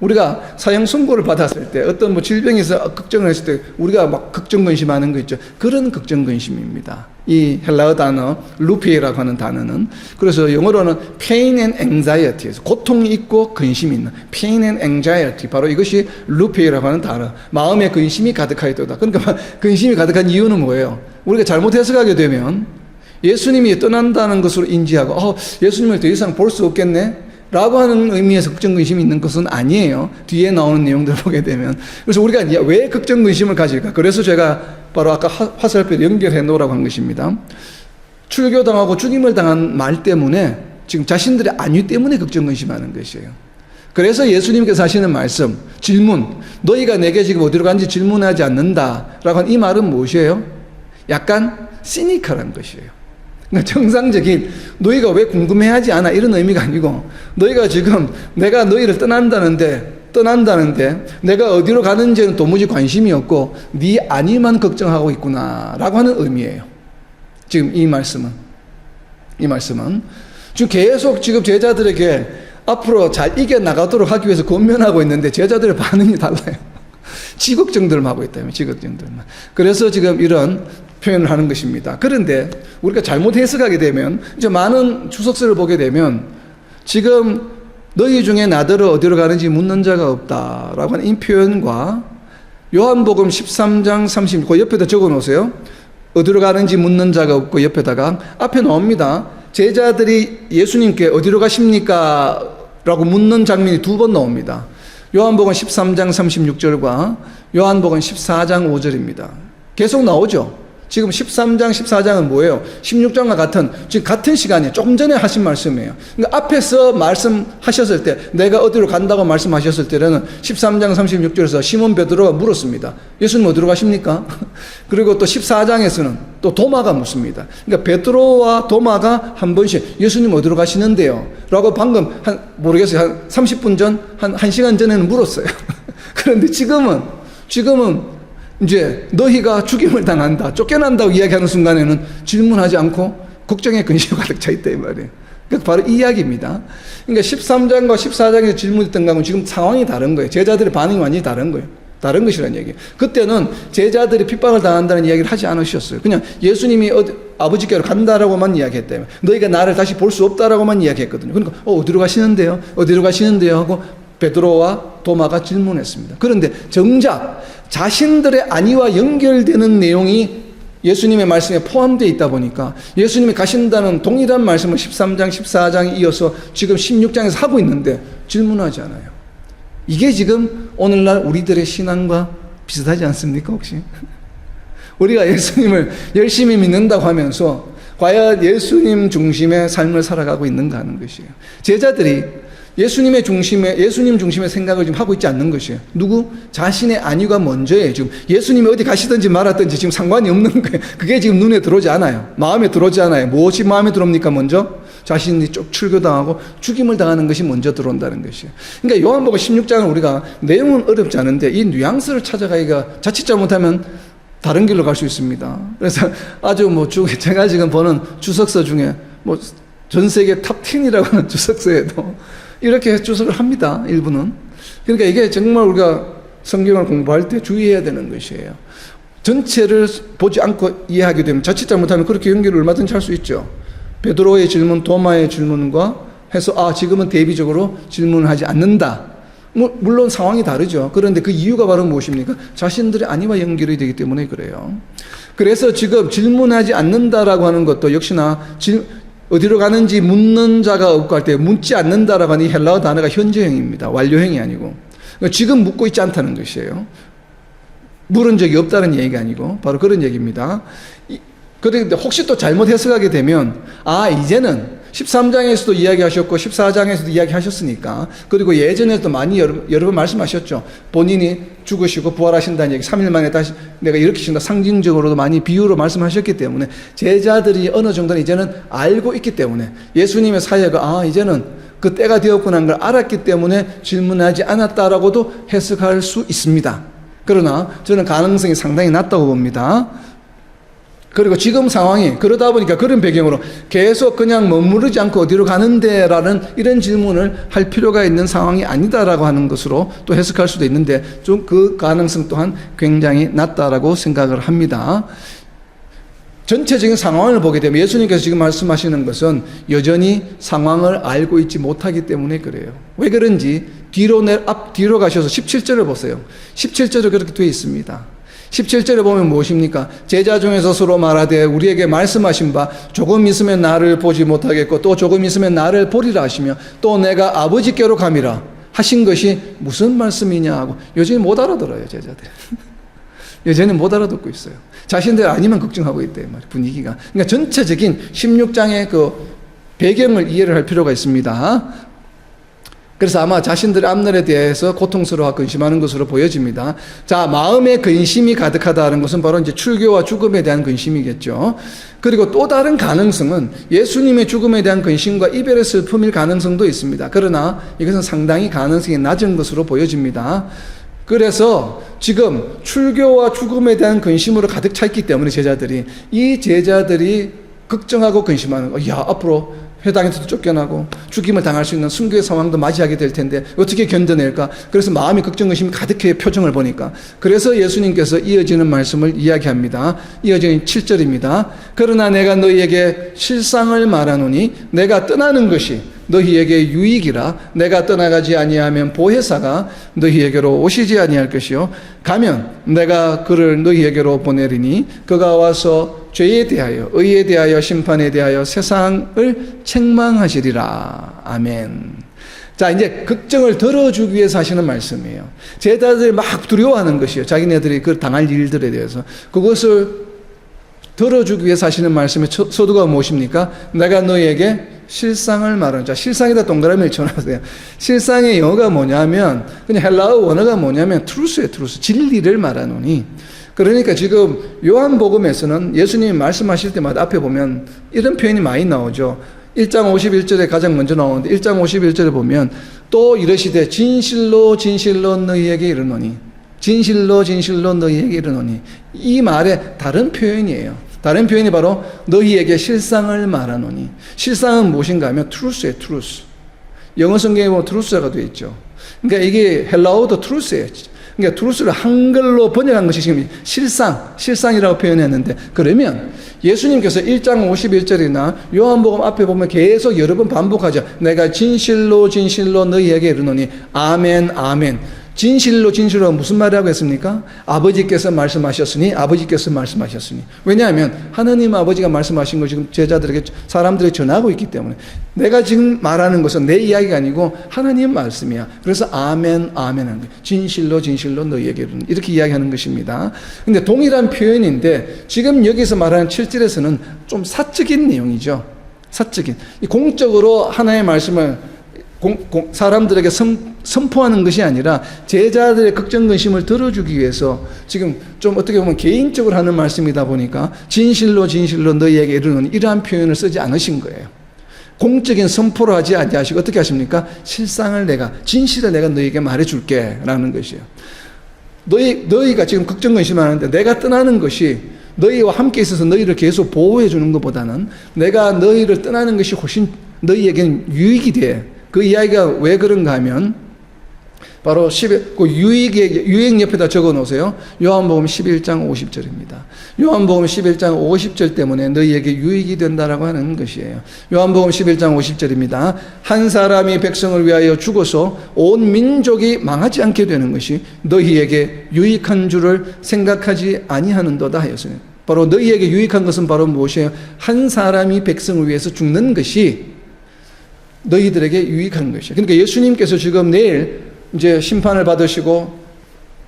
우리가 사형 선고를 받았을 때 어떤 질병이 있어 걱정을 했을 때 우리가 막 걱정 근심하는 거 있죠. 그런 걱정 근심입니다. 이 헬라어 단어 루피에라고 하는 단어는 그래서 영어로는 pain and anxiety에서 고통이 있고 근심이 있는 pain and anxiety 바로 이것이 루피에라고 하는 단어. 마음에 근심이 가득하였도다. 그러니까 근심이 가득한 이유는 뭐예요? 우리가 잘못 해석하게 되면 예수님이 떠난다는 것으로 인지하고 예수님을 더 이상 볼 수 없겠네 라고 하는 의미에서 걱정, 근심이 있는 것은 아니에요. 뒤에 나오는 내용들을 보게 되면. 그래서 우리가 왜 걱정, 근심을 가질까? 그래서 제가 바로 아까 화살표를 연결해 놓으라고 한 것입니다. 출교당하고 죽임을 당한 말 때문에 지금 자신들의 안위 때문에 걱정, 근심하는 것이에요. 그래서 예수님께서 하시는 말씀, 질문, 너희가 내게 지금 어디로 가는지 질문하지 않는다 라고 하는 이 말은 무엇이에요? 약간 시니컬한 것이에요. 그러니까 정상적인 너희가 왜 궁금해하지 않아 이런 의미가 아니고 너희가 지금 내가 너희를 떠난다는데 내가 어디로 가는지는 도무지 관심이 없고 네 안위만 걱정하고 있구나 라고 하는 의미예요. 지금 이 말씀은 지금 계속 지금 제자들에게 앞으로 잘 이겨나가도록 하기 위해서 권면하고 있는데 제자들의 반응이 달라요. 지 걱정들만 하고 있다면 지 걱정들만. 그래서 지금 이런 표현을 하는 것입니다. 그런데 우리가 잘못 해석하게 되면 이제 많은 주석서를 보게 되면 지금 너희 중에 나더러 어디로 가는지 묻는 자가 없다라고 하는 이 표현과 요한복음 13장 30, 그 옆에다 적어 놓으세요. 어디로 가는지 묻는 자가 없고 옆에다가 앞에 나옵니다. 제자들이 예수님께 어디로 가십니까? 라고 묻는 장면이 2번 나옵니다. 요한복음 13장 36절과 요한복음 14장 5절입니다. 계속 나오죠. 지금 13장, 14장은 뭐예요? 16장과 같은, 지금 같은 시간에 조금 전에 하신 말씀이에요. 그러니까 앞에서 말씀하셨을 때, 내가 어디로 간다고 말씀하셨을 때는 13장 36절에서 시몬 베드로가 물었습니다. 예수님 어디로 가십니까? 그리고 또 14장에서는 또 도마가 묻습니다. 그러니까 베드로와 도마가 한 번씩 예수님 어디로 가시는데요? 라고 방금 모르겠어요. 한 30분 전, 한 1시간 전에는 물었어요. 그런데 지금은 이제 너희가 죽임을 당한다, 쫓겨난다고 이야기하는 순간에는 질문하지 않고 걱정에 근심이 가득 차 있다 이 말이에요. 그러니까 바로 이 이야기입니다. 그러니까 13장과 14장에서 질문했던 거하고는 지금 상황이 다른 거예요. 제자들의 반응이 완전히 다른 거예요. 다른 것이라는 얘기예요. 그때는 제자들이 핍박을 당한다는 이야기를 하지 않으셨어요. 그냥 예수님이 아버지께로 간다라고만 이야기했다면, 너희가 나를 다시 볼 수 없다라고만 이야기했거든요. 그러니까 어디로 가시는데요? 어디로 가시는데요? 하고 베드로와 도마가 질문했습니다. 그런데 정작 자신들의 안위와 연결되는 내용이 예수님의 말씀에 포함되어 있다 보니까 예수님이 가신다는 동일한 말씀을 13장, 14장에 이어서 지금 16장에서 하고 있는데 질문하지 않아요. 이게 지금 오늘날 우리들의 신앙과 비슷하지 않습니까, 혹시? 우리가 예수님을 열심히 믿는다고 하면서 과연 예수님 중심의 삶을 살아가고 있는가 하는 것이에요. 제자들이 예수님 중심의 생각을 지금 하고 있지 않는 것이에요. 누구? 자신의 안위가 먼저예요. 지금 예수님이 어디 가시든지 말았든지 지금 상관이 없는 거예요. 그게 지금 눈에 들어오지 않아요. 마음에 들어오지 않아요. 무엇이 마음에 들어옵니까, 먼저? 자신이 쭉 출교당하고 죽임을 당하는 것이 먼저 들어온다는 것이에요. 그러니까 요한복음 16장을 우리가 내용은 어렵지 않은데 이 뉘앙스를 찾아가기가 자칫 잘못하면 다른 길로 갈 수 있습니다. 그래서 아주 제가 지금 보는 주석서 중에 전 세계 탑 10이라고 하는 주석서에도 이렇게 주석을 합니다. 일부는. 그러니까 이게 정말 우리가 성경을 공부할 때 주의해야 되는 것이에요. 전체를 보지 않고 이해하게 되면 자칫 잘못하면 그렇게 연결을 얼마든지 할 수 있죠. 베드로의 질문, 도마의 질문과 해서 지금은 대비적으로 질문을 하지 않는다. 물론 상황이 다르죠. 그런데 그 이유가 바로 무엇입니까? 자신들의 안위와 연결이 되기 때문에 그래요. 그래서 지금 질문하지 않는다라고 하는 것도 역시나 어디로 가는지 묻는 자가 없고 할 때 묻지 않는다라고 하는 이 헬라어 단어가 현재형입니다. 완료형이 아니고. 그러니까 지금 묻고 있지 않다는 것이에요. 물은 적이 없다는 얘기가 아니고 바로 그런 얘기입니다. 그런데 혹시 또 잘못 해석하게 되면 이제는 13장에서도 이야기하셨고 14장에서도 이야기하셨으니까, 그리고 예전에도 많이 여러 번 말씀하셨죠. 본인이 죽으시고 부활하신다는 얘기, 3일 만에 다시 내가 일으키신다, 상징적으로도 많이 비유로 말씀하셨기 때문에 제자들이 어느 정도는 이제는 알고 있기 때문에 예수님의 사역을 이제는 그 때가 되었구나 하는 걸 알았기 때문에 질문하지 않았다라고도 해석할 수 있습니다. 그러나 저는 가능성이 상당히 낮다고 봅니다. 그리고 지금 상황이 그러다 보니까 그런 배경으로 계속 그냥 머무르지 않고 어디로 가는데 라는 이런 질문을 할 필요가 있는 상황이 아니다라고 하는 것으로 또 해석할 수도 있는데 좀 그 가능성 또한 굉장히 낮다라고 생각을 합니다. 전체적인 상황을 보게 되면 예수님께서 지금 말씀하시는 것은 여전히 상황을 알고 있지 못하기 때문에 그래요. 왜 그런지 뒤로 가셔서 17절을 보세요. 17절에 그렇게 되어 있습니다. 17절에 보면 무엇입니까? 제자 중에서 서로 말하되 우리에게 말씀하신 바 조금 있으면 나를 보지 못하겠고 또 조금 있으면 나를 보리라 하시며 또 내가 아버지께로 가미라 하신 것이 무슨 말씀이냐 하고 여전히 못 알아들어요, 제자들. 여전히 못 알아듣고 있어요. 자신들 아니면 걱정하고 있대요, 분위기가. 그러니까 전체적인 16장의 그 배경을 이해를 할 필요가 있습니다. 그래서 아마 자신들의 앞날에 대해서 고통스러워 근심하는 것으로 보여집니다. 자, 마음에 근심이 가득하다는 것은 바로 이제 출교와 죽음에 대한 근심이겠죠. 그리고 또 다른 가능성은 예수님의 죽음에 대한 근심과 이별의 슬픔일 가능성도 있습니다. 그러나 이것은 상당히 가능성이 낮은 것으로 보여집니다. 그래서 지금 출교와 죽음에 대한 근심으로 가득 차 있기 때문에 이 제자들이 걱정하고 근심하는 거. 앞으로 회당에서도 쫓겨나고 죽임을 당할 수 있는 순교의 상황도 맞이하게 될 텐데 어떻게 견뎌낼까? 그래서 마음이 걱정, 의심이 가득해요, 표정을 보니까. 그래서 예수님께서 이어지는 말씀을 이야기합니다. 이어지는 7절입니다. 그러나 내가 너희에게 실상을 말하노니 내가 떠나는 것이 너희에게 유익이라. 내가 떠나가지 아니하면 보혜사가 너희에게로 오시지 아니할 것이요 가면 내가 그를 너희에게로 보내리니 그가 와서 죄에 대하여 의에 대하여 심판에 대하여 세상을 책망하시리라. 아멘. 자, 이제 걱정을 덜어주기 위해서 하시는 말씀이에요. 제자들이 막 두려워하는 것이에요. 자기네들이 그 당할 일들에 대해서. 그것을 들어주기 위해서 하시는 말씀의 서두가 무엇입니까? 내가 너희에게 실상을 말하는 자. 실상에다 동그라미를 쳐놨어요. 실상의 영어가 뭐냐면 그냥 헬라어 원어가 뭐냐면 트루스예요. 트루스. 진리를 말하노니. 그러니까 지금 요한복음에서는 예수님이 말씀하실 때마다 앞에 보면 이런 표현이 많이 나오죠. 1장 51절에 가장 먼저 나오는데 1장 51절에 보면 또 이르시되 진실로 진실로 너희에게 이르노니 진실로 진실로 너희에게 이르노니 이 말의 다른 표현이에요. 다른 표현이 바로 너희에게 실상을 말하노니 실상은 무엇인가 하면 트루스예요. 트루스. 영어 성경에 보면 트루스가 되어 있죠. 그러니까 이게 헬라어도 트루스예요. 그러니까 트루스를 한글로 번역한 것이 지금 실상이라고 표현했는데 그러면 예수님께서 1장 51절이나 요한복음 앞에 보면 계속 여러 번 반복하죠. 내가 진실로 진실로 너희에게 이르노니 아멘 아멘. 진실로 진실로 무슨 말이라고 했습니까? 아버지께서 말씀하셨으니 아버지께서 말씀하셨으니. 왜냐하면 하나님 아버지가 말씀하신 걸 지금 제자들에게 사람들에게 전하고 있기 때문에 내가 지금 말하는 것은 내 이야기가 아니고 하나님 말씀이야. 그래서 아멘 아멘 하는 거예요. 진실로 진실로 너희에게 이렇게 이야기하는 것입니다. 근데 동일한 표현인데 지금 여기서 말하는 7절에서는 좀 사적인 내용이죠. 사적인. 공적으로 하나님의 말씀을 사람들에게 선포하는 것이 아니라 제자들의 걱정 근심을 들어주기 위해서 지금 좀 어떻게 보면 개인적으로 하는 말씀이다 보니까 진실로 진실로 너희에게 이르노니 이러한 표현을 쓰지 않으신 거예요. 공적인 선포를 하지 아니하시고 어떻게 하십니까? 진실을 내가 너희에게 말해줄게 라는 것이에요. 너희가 지금 걱정 근심하는데 내가 떠나는 것이 너희와 함께 있어서 너희를 계속 보호해 주는 것보다는 내가 너희를 떠나는 것이 훨씬 너희에게는 유익이 돼. 그 이야기가 왜 그런가 하면 바로 그 유익 옆에다 적어 놓으세요. 요한복음 11장 50절입니다. 요한복음 11장 50절 때문에 너희에게 유익이 된다라고 하는 것이에요. 요한복음 11장 50절입니다. 한 사람이 백성을 위하여 죽어서 온 민족이 망하지 않게 되는 것이 너희에게 유익한 줄을 생각하지 아니하는도다 하였으니 바로 너희에게 유익한 것은 바로 무엇이에요? 한 사람이 백성을 위해서 죽는 것이 너희들에게 유익한 것이에요. 그러니까 예수님께서 지금 내일 이제 심판을 받으시고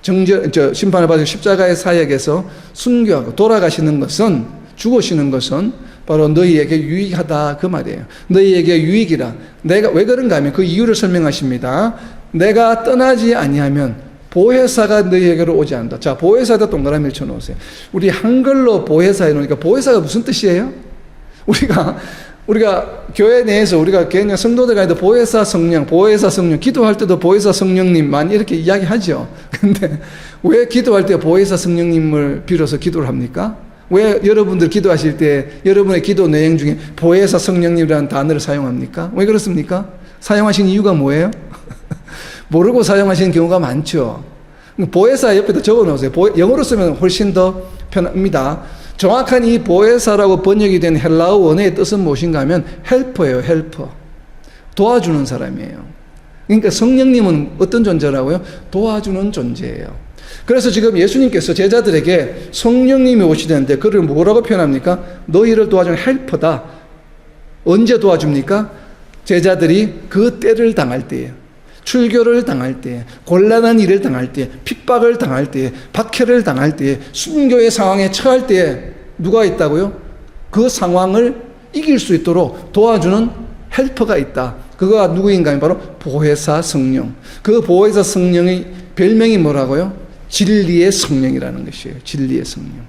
심판을 받으시고 십자가의 사역에서 순교하고 돌아가시는 것은 죽으시는 것은 바로 너희에게 유익하다 그 말이에요. 너희에게 유익이라. 내가 왜 그런가 하면 그 이유를 설명하십니다. 내가 떠나지 아니하면 보혜사가 너희에게로 오지 않는다. 자, 보혜사에다 동그라미를 쳐놓으세요. 우리 한글로 보혜사 해놓으니까 보혜사가 무슨 뜻이에요? 우리가 교회 내에서 우리가 그냥 성도들 간에도 보혜사 성령, 기도할 때도 보혜사 성령님만 이렇게 이야기하죠. 근데 왜 기도할 때 보혜사 성령님을 빌어서 기도를 합니까? 왜 여러분들 기도하실 때 여러분의 기도 내용 중에 보혜사 성령님이라는 단어를 사용합니까? 왜 그렇습니까? 사용하신 이유가 뭐예요? 모르고 사용하시는 경우가 많죠. 보혜사 옆에다 적어 놓으세요. 영어로 쓰면 훨씬 더 편합니다. 정확한 이 보혜사라고 번역이 된 헬라어 원어의 뜻은 무엇인가 하면 헬퍼예요. 헬퍼. 도와주는 사람이에요. 그러니까 성령님은 어떤 존재라고요? 도와주는 존재예요. 그래서 지금 예수님께서 제자들에게 성령님이 오시는데 그를 뭐라고 표현합니까? 너희를 도와주는 헬퍼다. 언제 도와줍니까? 제자들이 그 때를 당할 때예요. 출교를 당할 때, 곤란한 일을 당할 때, 핍박을 당할 때, 박해를 당할 때, 순교의 상황에 처할 때 누가 있다고요? 그 상황을 이길 수 있도록 도와주는 헬퍼가 있다. 그가 누구인가 하면 바로 보혜사 성령. 그 보혜사 성령의 별명이 뭐라고요? 진리의 성령이라는 것이에요. 진리의 성령.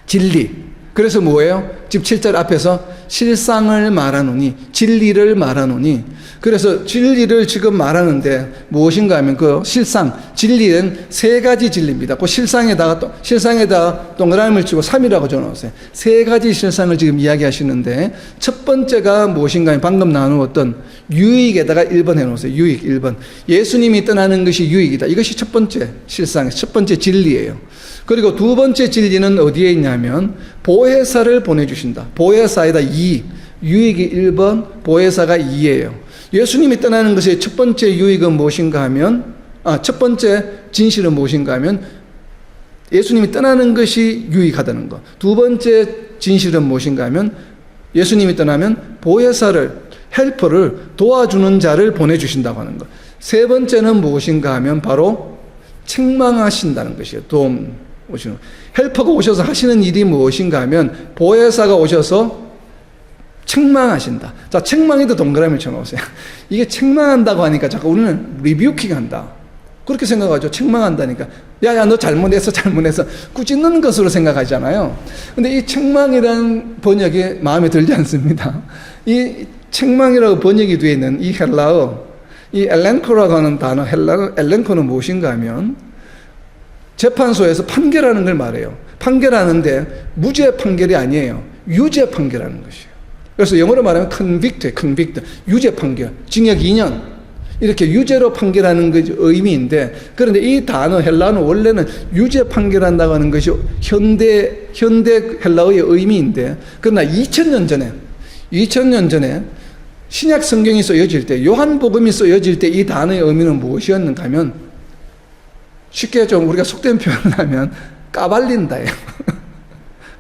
진리. 그래서 뭐예요? 지금 7절 앞에서 실상을 말하노니, 진리를 말하노니. 그래서 진리를 지금 말하는데 무엇인가 하면 그 실상, 진리는 세 가지 진리입니다. 그 실상에다가 동그라미를 치고 3이라고 적어놓으세요. 세 가지 실상을 지금 이야기하시는데 첫 번째가 무엇인가 하면 방금 나누었던 유익에다가 1번 해놓으세요. 유익 1번. 예수님이 떠나는 것이 유익이다. 이것이 첫 번째 실상, 첫 번째 진리예요. 그리고 두 번째 진리는 어디에 있냐면 보혜사를 보내주신다. 보혜사에다 2, 유익이 1번, 보혜사가 2예요. 예수님이 떠나는 것의 첫 번째 유익은 무엇인가 하면 첫 번째 진실은 무엇인가 하면 예수님이 떠나는 것이 유익하다는 것. 두 번째 진실은 무엇인가 하면 예수님이 떠나면 보혜사를, 헬퍼를, 도와주는 자를 보내주신다고 하는 것. 세 번째는 무엇인가 하면 바로 책망하신다는 것이에요. 오시는 헬퍼가 오셔서 하시는 일이 무엇인가 하면 보혜사가 오셔서 책망하신다. 자, 책망에도 동그라미를 쳐놓으세요. 이게 책망한다고 하니까 자꾸 우리는 리뷰킹 한다. 그렇게 생각하죠. 책망한다니까. 야야 너 잘못했어. 꾸짖는 것으로 생각하잖아요. 근데 이 책망이라는 번역이 마음에 들지 않습니다. 이 책망이라고 번역이 되어 있는 이 헬라어, 이 엘렌코라고 하는 단어, 엘렌코는 무엇인가 하면 재판소에서 판결하는 걸 말해요. 판결하는데 무죄 판결이 아니에요. 유죄 판결하는 것이에요. 그래서 영어로 말하면 convict, 유죄 판결, 징역 2년 이렇게 유죄로 판결하는 것이 의미인데, 그런데 이 단어 헬라어는 원래는 유죄 판결한다고 하는 것이 현대 헬라어의 의미인데, 그러나 2000년 전에 신약 성경이 쓰여질 때, 요한복음이 쓰여질 때 이 단어의 의미는 무엇이었는가 하면, 쉽게 좀 우리가 속된 표현을 하면 까발린다예요.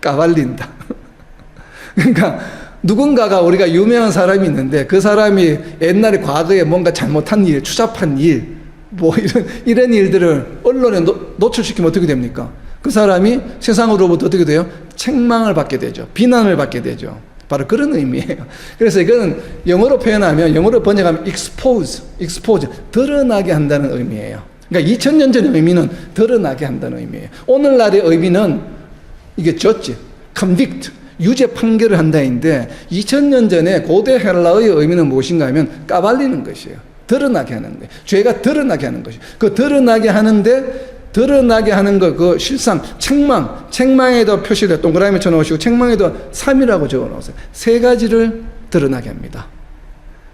까발린다. 그러니까 누군가가, 우리가 유명한 사람이 있는데 그 사람이 옛날에 과거에 뭔가 잘못한 일, 추잡한 일, 뭐 이런 일들을 언론에 노출시키면 어떻게 됩니까? 그 사람이 세상으로부터 어떻게 돼요? 책망을 받게 되죠. 비난을 받게 되죠. 바로 그런 의미예요. 그래서 이건 영어로 표현하면, 영어로 번역하면 expose, 드러나게 한다는 의미예요. 그러니까 2000년 전의 의미는 드러나게 한다는 의미예요. 오늘날의 의미는 이게 judge, convict, 유죄 판결을 한다인데, 2000년 전에 고대 헬라어의 의미는 무엇인가 하면 까발리는 것이에요. 드러나게 하는 거예요. 죄가 드러나게 하는 것이에요. 그 드러나게 하는 것, 그 실상, 책망에도 표시를 동그라미 쳐놓으시고, 책망에도 3이라고 적어 놓으세요. 세 가지를 드러나게 합니다.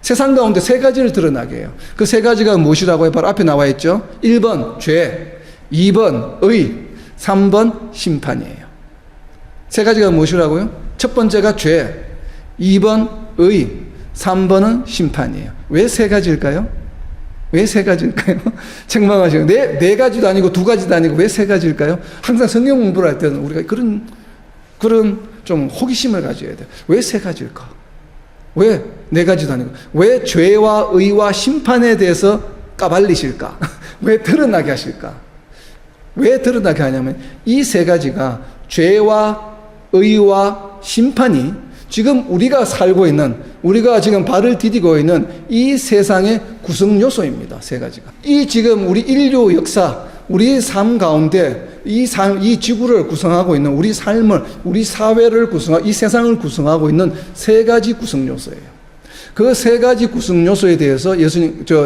세상 가운데 세 가지를 드러나게 해요. 그 세 가지가 무엇이라고 해요? 바로 앞에 나와 있죠. 1번 죄, 2번 의, 3번 심판이에요. 세 가지가 무엇이라고요? 첫 번째가 죄, 2번 의, 3번은 심판이에요. 왜 세 가지일까요? 책망하시고, 네 가지도 아니고 두 가지도 아니고 왜 세 가지일까요? 항상 성경 공부를 할 때는 우리가 그런 좀 호기심을 가져야 돼요. 왜 세 가지일까? 왜 네 가지도 아니고, 왜 죄와 의와 심판에 대해서 까발리실까? 왜 드러나게 하실까? 왜 드러나게 하냐면, 이 세 가지가 죄와 의와 심판이 지금 우리가 살고 있는, 우리가 지금 발을 디디고 있는 이 세상의 구성 요소입니다. 세 가지가. 이 지금 우리 인류 역사, 우리 삶 가운데 이 지구를 구성하고 있는 우리 삶을, 우리 사회를 구성하고, 이 세상을 구성하고 있는 세 가지 구성 요소예요. 그 세 가지 구성 요소에 대해서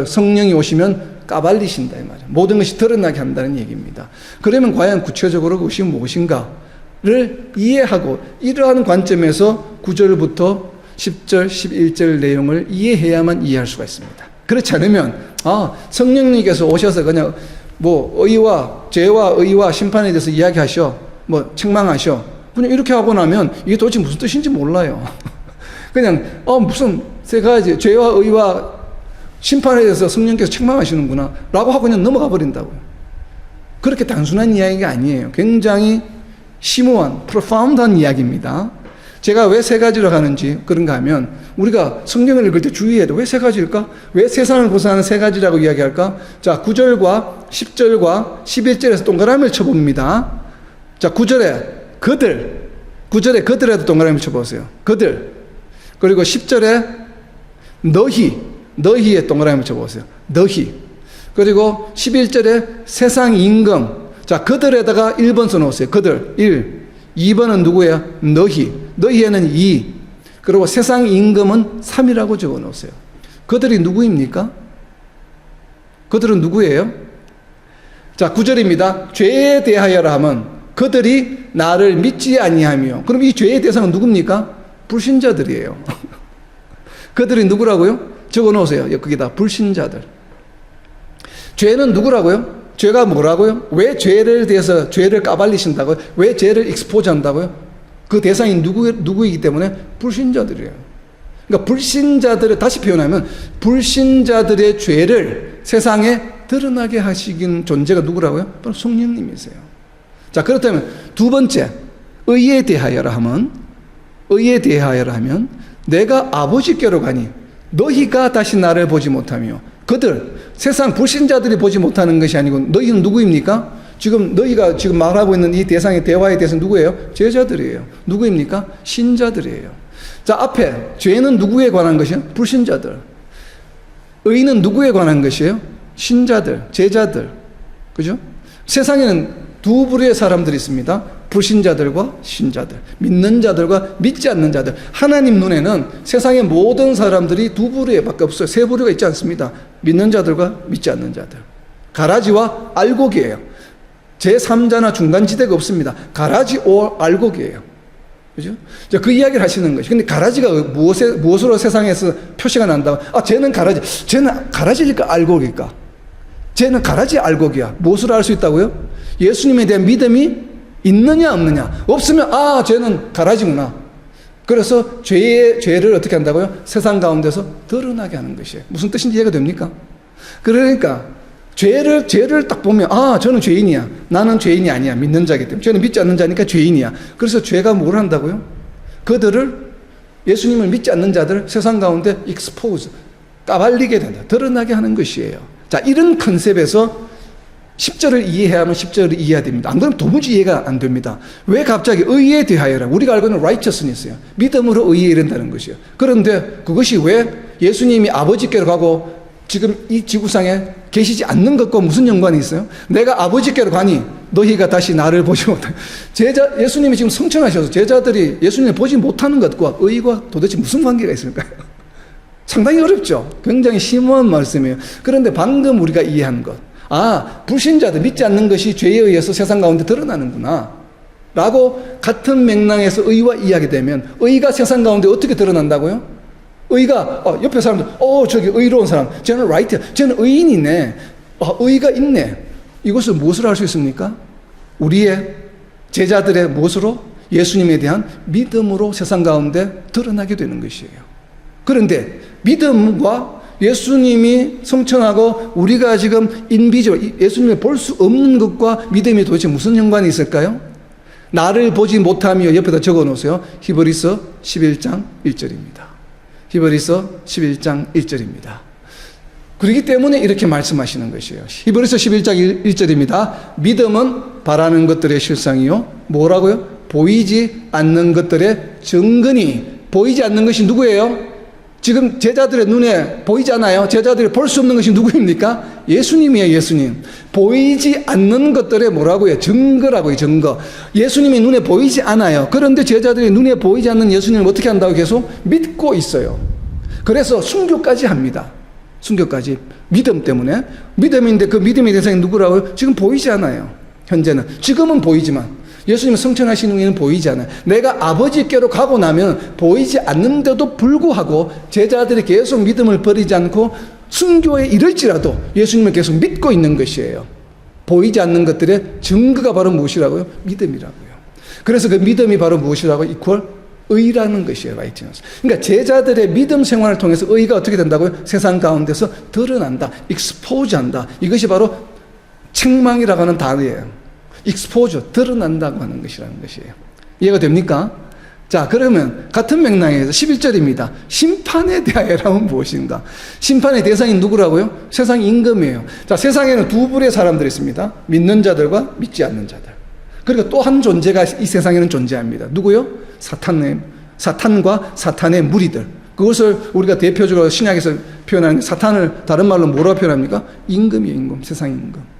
성령이 오시면 까발리신다 이 말이에요. 모든 것이 드러나게 한다는 얘기입니다. 그러면 과연 구체적으로 그것이 무엇인가를 이해하고, 이러한 관점에서 9절부터 10절, 11절 내용을 이해해야만 이해할 수가 있습니다. 그렇지 않으면 성령님께서 오셔서 그냥 죄와 의와 심판에 대해서 이야기하셔, 책망하셔, 그냥 이렇게 하고 나면 이게 도대체 무슨 뜻인지 몰라요. 그냥 무슨 세 가지 죄와 의와 심판에 대해서 성령께서 책망하시는구나 라고 하고 그냥 넘어가 버린다고요. 그렇게 단순한 이야기가 아니에요. 굉장히 심오한, profound한 이야기입니다. 제가 왜 세 가지로 가는지 그런가 하면, 우리가 성경을 읽을 때 주의해야 돼. 왜 세 가지일까? 왜 세상을 구성하는 세 가지라고 이야기할까? 자, 9절과 10절과 11절에서 동그라미를 쳐봅니다. 자, 9절에 그들에도 동그라미 쳐보세요. 그들. 그리고 10절에 너희에 동그라미 쳐보세요. 너희. 그리고 11절에 세상 임금. 자, 그들에다가 1번 써놓으세요. 그들 1. 2번은 누구예요? 너희에는 2. 그리고 세상 임금은 3이라고 적어놓으세요. 그들이 누구입니까? 그들은 누구예요? 자, 9절입니다. 죄에 대하여라 하면 그들이 나를 믿지 아니하며. 그럼 이 죄의 대상은 누굽니까? 불신자들이에요. 그들이 누구라고요? 적어놓으세요. 거기다 불신자들. 죄는 누구라고요? 죄가 뭐라고요? 왜 죄를 대해서 죄를 까발리신다고요? 왜 죄를 익스포즈 한다고요? 그 대상이 누구이기 때문에 불신자들이에요. 그러니까 불신자들을, 다시 표현하면 불신자들의 죄를 세상에 드러나게 하시긴 존재가 누구라고요? 바로 성령님이세요. 자, 그렇다면 두 번째, 의에 대하여라 하면 내가 아버지께로 가니 너희가 다시 나를 보지 못하며, 세상 불신자들이 보지 못하는 것이 아니고 너희는 누구입니까? 지금 너희가 지금 말하고 있는 이 대상의 대화에 대해서 누구예요? 제자들이에요. 누구입니까? 신자들이에요. 자, 앞에 죄는 누구에 관한 것이요? 불신자들. 의는 누구에 관한 것이에요? 신자들, 제자들. 그죠? 세상에는 두 부류의 사람들이 있습니다. 불신자들과 신자들, 믿는 자들과 믿지 않는 자들. 하나님 눈에는 세상의 모든 사람들이 두 부류밖에 없어요. 세 부류가 있지 않습니다. 믿는 자들과 믿지 않는 자들. 가라지와 알곡이에요. 제3자나 중간지대가 없습니다. 가라지 오 알곡이에요. 그죠? 그 이야기를 하시는 것이. 근데 가라지가 무엇으로 세상에서 표시가 난다고? 아, 쟤는 가라지. 쟤는 가라지일까 알곡일까? 쟤는 가라지 알곡이야. 무엇으로 알 수 있다고요? 예수님에 대한 믿음이 있느냐 없느냐. 없으면 아, 쟤는 가라지구나. 그래서 죄를 어떻게 한다고요? 세상 가운데서 드러나게 하는 것이에요. 무슨 뜻인지 이해가 됩니까? 그러니까 죄를 딱 보면 아, 저는 죄인이야. 나는 죄인이 아니야. 믿는 자이기 때문에. 쟤는 믿지 않는 자니까 죄인이야. 그래서 죄가 뭘 한다고요? 그들을, 예수님을 믿지 않는 자들 세상 가운데 expose, 까발리게 된다. 드러나게 하는 것이에요. 자, 이런 컨셉에서 10절을 이해해야 하면 10절을 이해해야 됩니다. 안 그러면 도무지 이해가 안 됩니다. 왜 갑자기 의에 대하여라. 우리가 알고 있는 righteousness이요. 믿음으로 의에 이른다는 것이요. 그런데 그것이 왜 예수님이 아버지께로 가고 지금 이 지구상에 계시지 않는 것과 무슨 연관이 있어요? 내가 아버지께로 가니 너희가 다시 나를 보지 못해. 예수님이 지금 성천하셔서 제자들이 예수님을 보지 못하는 것과 의와 도대체 무슨 관계가 있을까요? 상당히 어렵죠. 굉장히 심오한 말씀이에요. 그런데 방금 우리가 이해한 것. 아, 불신자들 믿지 않는 것이 죄에 의해서 세상 가운데 드러나는구나 라고 같은 맥락에서 의와 이해하게 되면 의가 세상 가운데 어떻게 드러난다고요? 의가 옆에 사람들 저기 의로운 사람 쟤는 라이트야. 쟤는 의인이네. 의가 있네. 이것을 무엇으로 할 수 있습니까? 우리의 제자들의 무엇으로? 예수님에 대한 믿음으로 세상 가운데 드러나게 되는 것이에요. 그런데 믿음과 예수님이 성천하고 우리가 지금 인비주얼, 예수님을 볼 수 없는 것과 믿음이 도대체 무슨 연관이 있을까요? 나를 보지 못하며 옆에다 적어 놓으세요. 히브리서 11장 1절입니다. 히브리서 11장 1절입니다. 그렇기 때문에 이렇게 말씀하시는 것이에요. 히브리서 11장 1절입니다. 믿음은 바라는 것들의 실상이요. 뭐라고요? 보이지 않는 것들의 증거니. 보이지 않는 것이 누구예요? 지금 제자들의 눈에 보이지 않아요? 제자들이 볼 수 없는 것이 누구입니까? 예수님이에요, 예수님. 보이지 않는 것들의 뭐라고요? 증거라고요, 증거. 예수님이 눈에 보이지 않아요. 그런데 제자들이 눈에 보이지 않는 예수님을 어떻게 한다고 계속 믿고 있어요. 그래서 순교까지 합니다. 순교까지. 믿음 때문에. 믿음인데 그 믿음의 대상이 누구라고요? 지금 보이지 않아요. 현재는. 지금은 보이지만. 예수님 성천하시는 후에는 보이지 않아요. 내가 아버지께로 가고 나면 보이지 않는데도 불구하고 제자들이 계속 믿음을 버리지 않고 순교에 이를지라도 예수님을 계속 믿고 있는 것이에요. 보이지 않는 것들의 증거가 바로 무엇이라고요? 믿음이라고요. 그래서 그 믿음이 바로 무엇이라고? 이퀄 의라는 것이에요. righteousness. 그러니까 제자들의 믿음 생활을 통해서 의가 어떻게 된다고요? 세상 가운데서 드러난다. expose 한다. 이것이 바로 책망이라고 하는 단어예요. exposure, 드러난다고 하는 것이라는 것이에요. 이해가 됩니까? 자, 그러면 같은 맥락에서 11절입니다. 심판에 대하여라면 무엇인가? 심판의 대상이 누구라고요? 세상 임금이에요. 자, 세상에는 두 부류의 사람들이 있습니다. 믿는 자들과 믿지 않는 자들. 그리고 또 한 존재가 이 세상에는 존재합니다. 누구요? 사탄과 사탄의 무리들. 그것을 우리가 대표적으로 신약에서 표현하는 사탄을 다른 말로 뭐라고 표현합니까? 임금이에요, 임금. 세상 임금.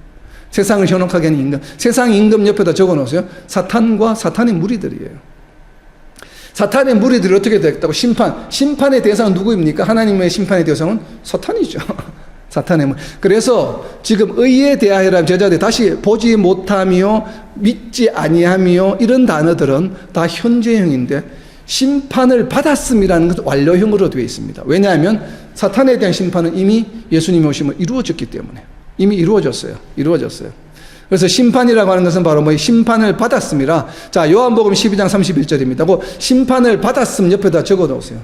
세상을 현혹하게 하는 임금. 세상 임금 옆에다 적어 놓으세요. 사탄과 사탄의 무리들이에요. 사탄의 무리들이 어떻게 됐다고? 심판의 대상은 누구입니까? 하나님의 심판의 대상은 사탄이죠. 사탄의 무리. 그래서 지금 의에 대하여라 제자들이 다시 보지 못하며 믿지 아니하며 이런 단어들은 다 현재형인데 심판을 받았음이라는 것은 완료형으로 되어 있습니다. 왜냐하면 사탄에 대한 심판은 이미 예수님이 오시면 이루어졌기 때문에. 이미 이루어졌어요. 그래서 심판이라고 하는 것은 바로 뭐 심판을 받았음이라. 자, 요한복음 12장 31절입니다. 그 심판을 받았음 옆에다 적어 놓으세요.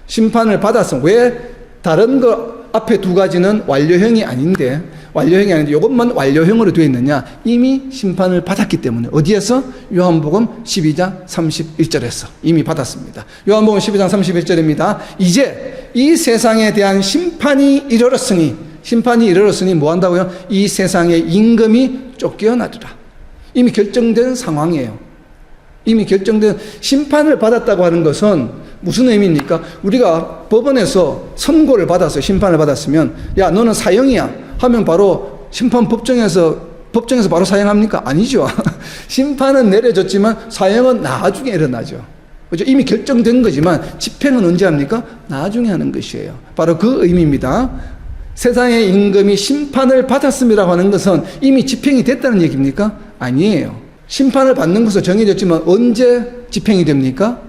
심판을 받았음. 왜 다른 거 앞에 두 가지는 완료형이 아닌데 이것만 완료형으로 되어 있느냐? 이미 심판을 받았기 때문에. 어디에서? 요한복음 12장 31절에서 이미 받았습니다. 요한복음 12장 31절입니다. 이제 이 세상에 대한 심판이 이르렀으니 심판이 이르렀으니 뭐 한다고요? 이 세상의 임금이 쫓겨나리라. 이미 결정된 상황이에요. 이미 결정된 심판을 받았다고 하는 것은 무슨 의미입니까? 우리가 법원에서 선고를 받아서 심판을 받았으면 야 너는 사형이야 하면 바로 심판 법정에서 바로 사형합니까? 아니죠. 심판은 내려졌지만 사형은 나중에 일어나죠. 그렇죠? 이미 결정된 거지만 집행은 언제 합니까? 나중에 하는 것이에요. 바로 그 의미입니다. 세상의 임금이 심판을 받았음이라고 하는 것은 이미 집행이 됐다는 얘기입니까? 아니에요. 심판을 받는 것은 정해졌지만 언제 집행이 됩니까?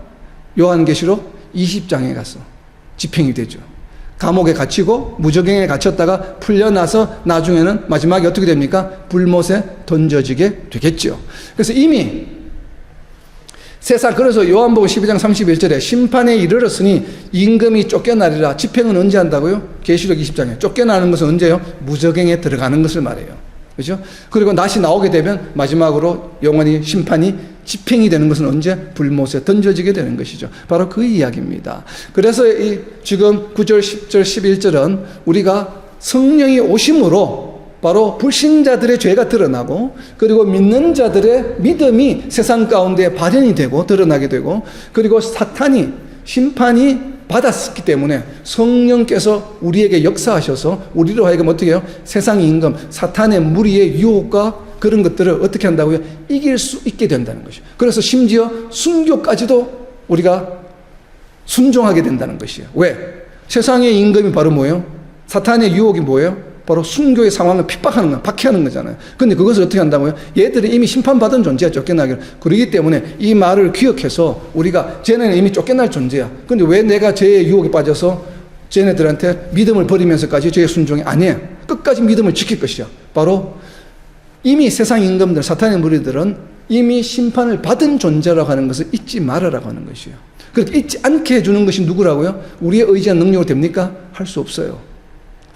요한계시록 20장에 가서 집행이 되죠. 감옥에 갇히고 무적행에 갇혔다가 풀려나서 나중에는 마지막에 어떻게 됩니까? 불못에 던져지게 되겠죠. 그래서 이미 세상, 그래서 요한복음 12장 31절에 심판에 이르렀으니 임금이 쫓겨나리라. 집행은 언제 한다고요? 계시록 20장에. 쫓겨나는 것은 언제요? 무적행에 들어가는 것을 말해요. 그렇죠? 그리고 다시 나오게 되면 마지막으로 영원히 심판이 집행이 되는 것은 언제? 불못에 던져지게 되는 것이죠. 바로 그 이야기입니다. 그래서 지금 9절, 10절, 11절은 우리가 성령이 오심으로 바로 불신자들의 죄가 드러나고 그리고 믿는 자들의 믿음이 세상 가운데 발현이 되고 드러나게 되고 그리고 사탄이 심판이 받았기 때문에 성령께서 우리에게 역사하셔서 우리로 하여금 어떻게 해요? 세상 임금, 사탄의 무리의 유혹과 그런 것들을 어떻게 한다고요? 이길 수 있게 된다는 것이죠. 그래서 심지어 순교까지도 우리가 순종하게 된다는 것이에요. 왜? 세상의 임금이 바로 뭐예요? 사탄의 유혹이 뭐예요? 바로 순교의 상황을 핍박하는 거, 박해하는 거잖아요. 근데 그것을 어떻게 한다고요? 얘들은 이미 심판받은 존재야, 쫓겨나기를. 그러기 때문에 이 말을 기억해서 우리가 쟤네는 이미 쫓겨날 존재야. 근데 왜 내가 죄의 유혹에 빠져서 쟤네들한테 믿음을 버리면서까지 죄의 순종이 아니에요. 끝까지 믿음을 지킬 것이야. 바로 이미 세상 임금들, 사탄의 무리들은 이미 심판을 받은 존재라고 하는 것을 잊지 말아라고 하는 것이에요. 그렇게 잊지 않게 해주는 것이 누구라고요? 우리의 의지한 능력으로 됩니까? 할 수 없어요.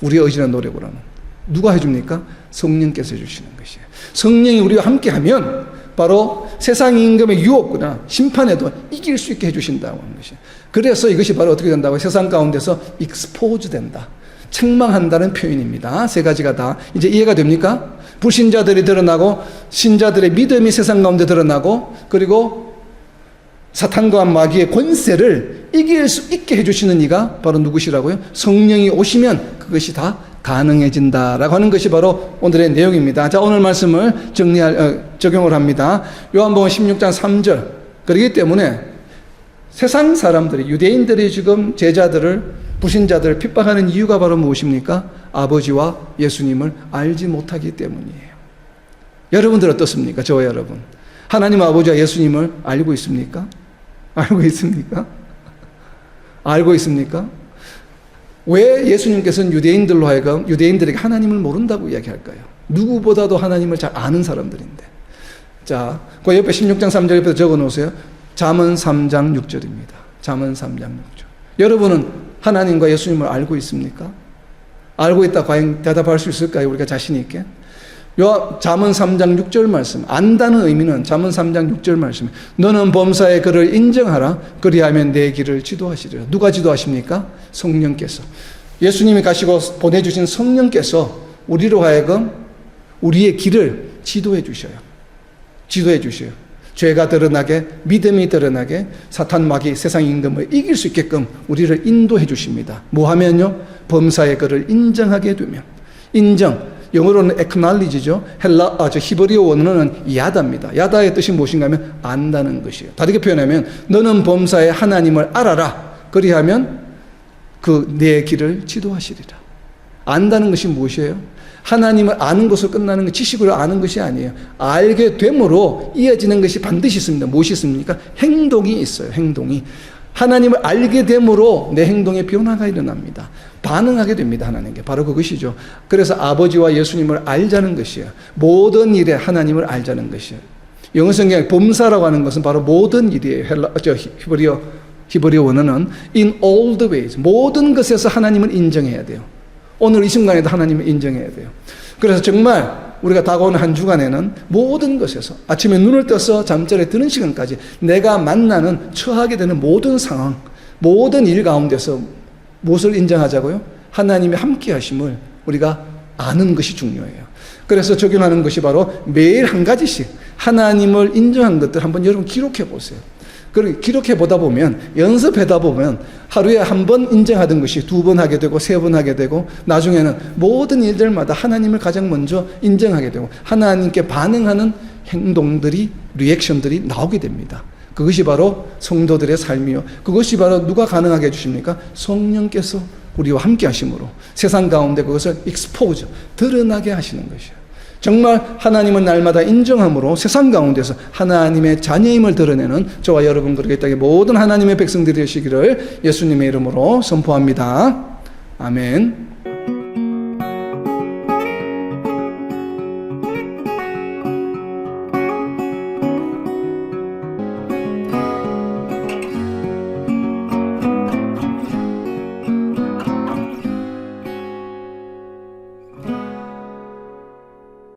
우리의 의지나 노력으로는. 누가 해줍니까? 성령께서 해주시는 것이에요. 성령이 우리와 함께하면 바로 세상 임금의 유혹이나 심판에도 이길 수 있게 해주신다고 하는 것이에요. 그래서 이것이 바로 어떻게 된다고? 세상 가운데서 익스포즈 된다. 책망한다는 표현입니다. 세 가지가 다 이제 이해가 됩니까? 불신자들이 드러나고 신자들의 믿음이 세상 가운데 드러나고 그리고 사탄과 마귀의 권세를 이길 수 있게 해주시는 이가 바로 누구시라고요? 성령이 오시면 그것이 다 가능해진다라고 하는 것이 바로 오늘의 내용입니다. 자, 오늘 말씀을 적용을 합니다. 요한복음 16장 3절. 그렇기 때문에 세상 사람들이, 유대인들이 지금 제자들을, 불신자들을 핍박하는 이유가 바로 무엇입니까? 아버지와 예수님을 알지 못하기 때문이에요. 여러분들 어떻습니까? 저와 여러분. 하나님 아버지와 예수님을 알고 있습니까? 알고 있습니까? 알고 있습니까? 왜 예수님께서는 유대인들로 하여금 유대인들에게 하나님을 모른다고 이야기할까요? 누구보다도 하나님을 잘 아는 사람들인데. 자, 그 옆에 16장 3절 옆에 적어 놓으세요. 잠언 3장 6절입니다. 잠언 3장 6절. 여러분은 하나님과 예수님을 알고 있습니까? 알고 있다 과연 대답할 수 있을까요? 우리가 자신 있게. 잠언 3장 6절 말씀, 안다는 의미는 잠언 3장 6절 말씀, 너는 범사의 그를 인정하라. 그리하면 내 길을 지도하시리라. 누가 지도하십니까? 성령께서. 예수님이 가시고 보내주신 성령께서 우리로 하여금 우리의 길을 지도해 주셔요. 지도해 주셔요. 죄가 드러나게, 믿음이 드러나게, 사탄 마귀 세상 임금을 이길 수 있게끔 우리를 인도해 주십니다. 뭐 하면요? 범사의 그를 인정하게 되면. 인정. 영어로는 acknowledge죠. 히브리어 원어는 야다입니다. 야다의 뜻이 무엇인가 하면 안다는 것이에요. 다르게 표현하면 너는 범사의 하나님을 알아라. 그리하면 내 길을 지도하시리라. 안다는 것이 무엇이에요? 하나님을 아는 것으로 끝나는 것, 지식으로 아는 것이 아니에요. 알게 됨으로 이어지는 것이 반드시 있습니다. 무엇이 있습니까? 행동이 있어요. 행동이. 하나님을 알게 됨으로 내 행동에 변화가 일어납니다. 반응하게 됩니다. 하나님께. 바로 그것이죠. 그래서 아버지와 예수님을 알자는 것이에요. 모든 일에 하나님을 알자는 것이에요. 영어 성경에 범사라고 하는 것은 바로 모든 일이에요. 히브리어 원어는 in all the ways. 모든 것에서 하나님을 인정해야 돼요. 오늘 이 순간에도 하나님을 인정해야 돼요. 그래서 정말 우리가 다가오는 한 주간에는 모든 것에서 아침에 눈을 떠서 잠자리에 드는 시간까지 내가 만나는, 처하게 되는 모든 상황, 모든 일 가운데서 무엇을 인정하자고요? 하나님의 함께 하심을 우리가 아는 것이 중요해요. 그래서 적용하는 것이 바로 매일 한 가지씩 하나님을 인정한 것들 한번 여러분 기록해 보세요. 그리고 기록해 보다 보면, 연습하다 보면 하루에 한 번 인정하던 것이 2번 하게 되고 3번 하게 되고, 나중에는 모든 일들마다 하나님을 가장 먼저 인정하게 되고 하나님께 반응하는 행동들이, 리액션들이 나오게 됩니다. 그것이 바로 성도들의 삶이요, 그것이 바로 누가 가능하게 해주십니까? 성령께서 우리와 함께 하심으로 세상 가운데 그것을 익스포즈, 드러나게 하시는 것이에요. 정말 하나님은 날마다 인정함으로 세상 가운데서 하나님의 자녀임을 드러내는 저와 여러분, 그렇게 이 땅의 모든 하나님의 백성들이 되시기를 예수님의 이름으로 선포합니다. 아멘.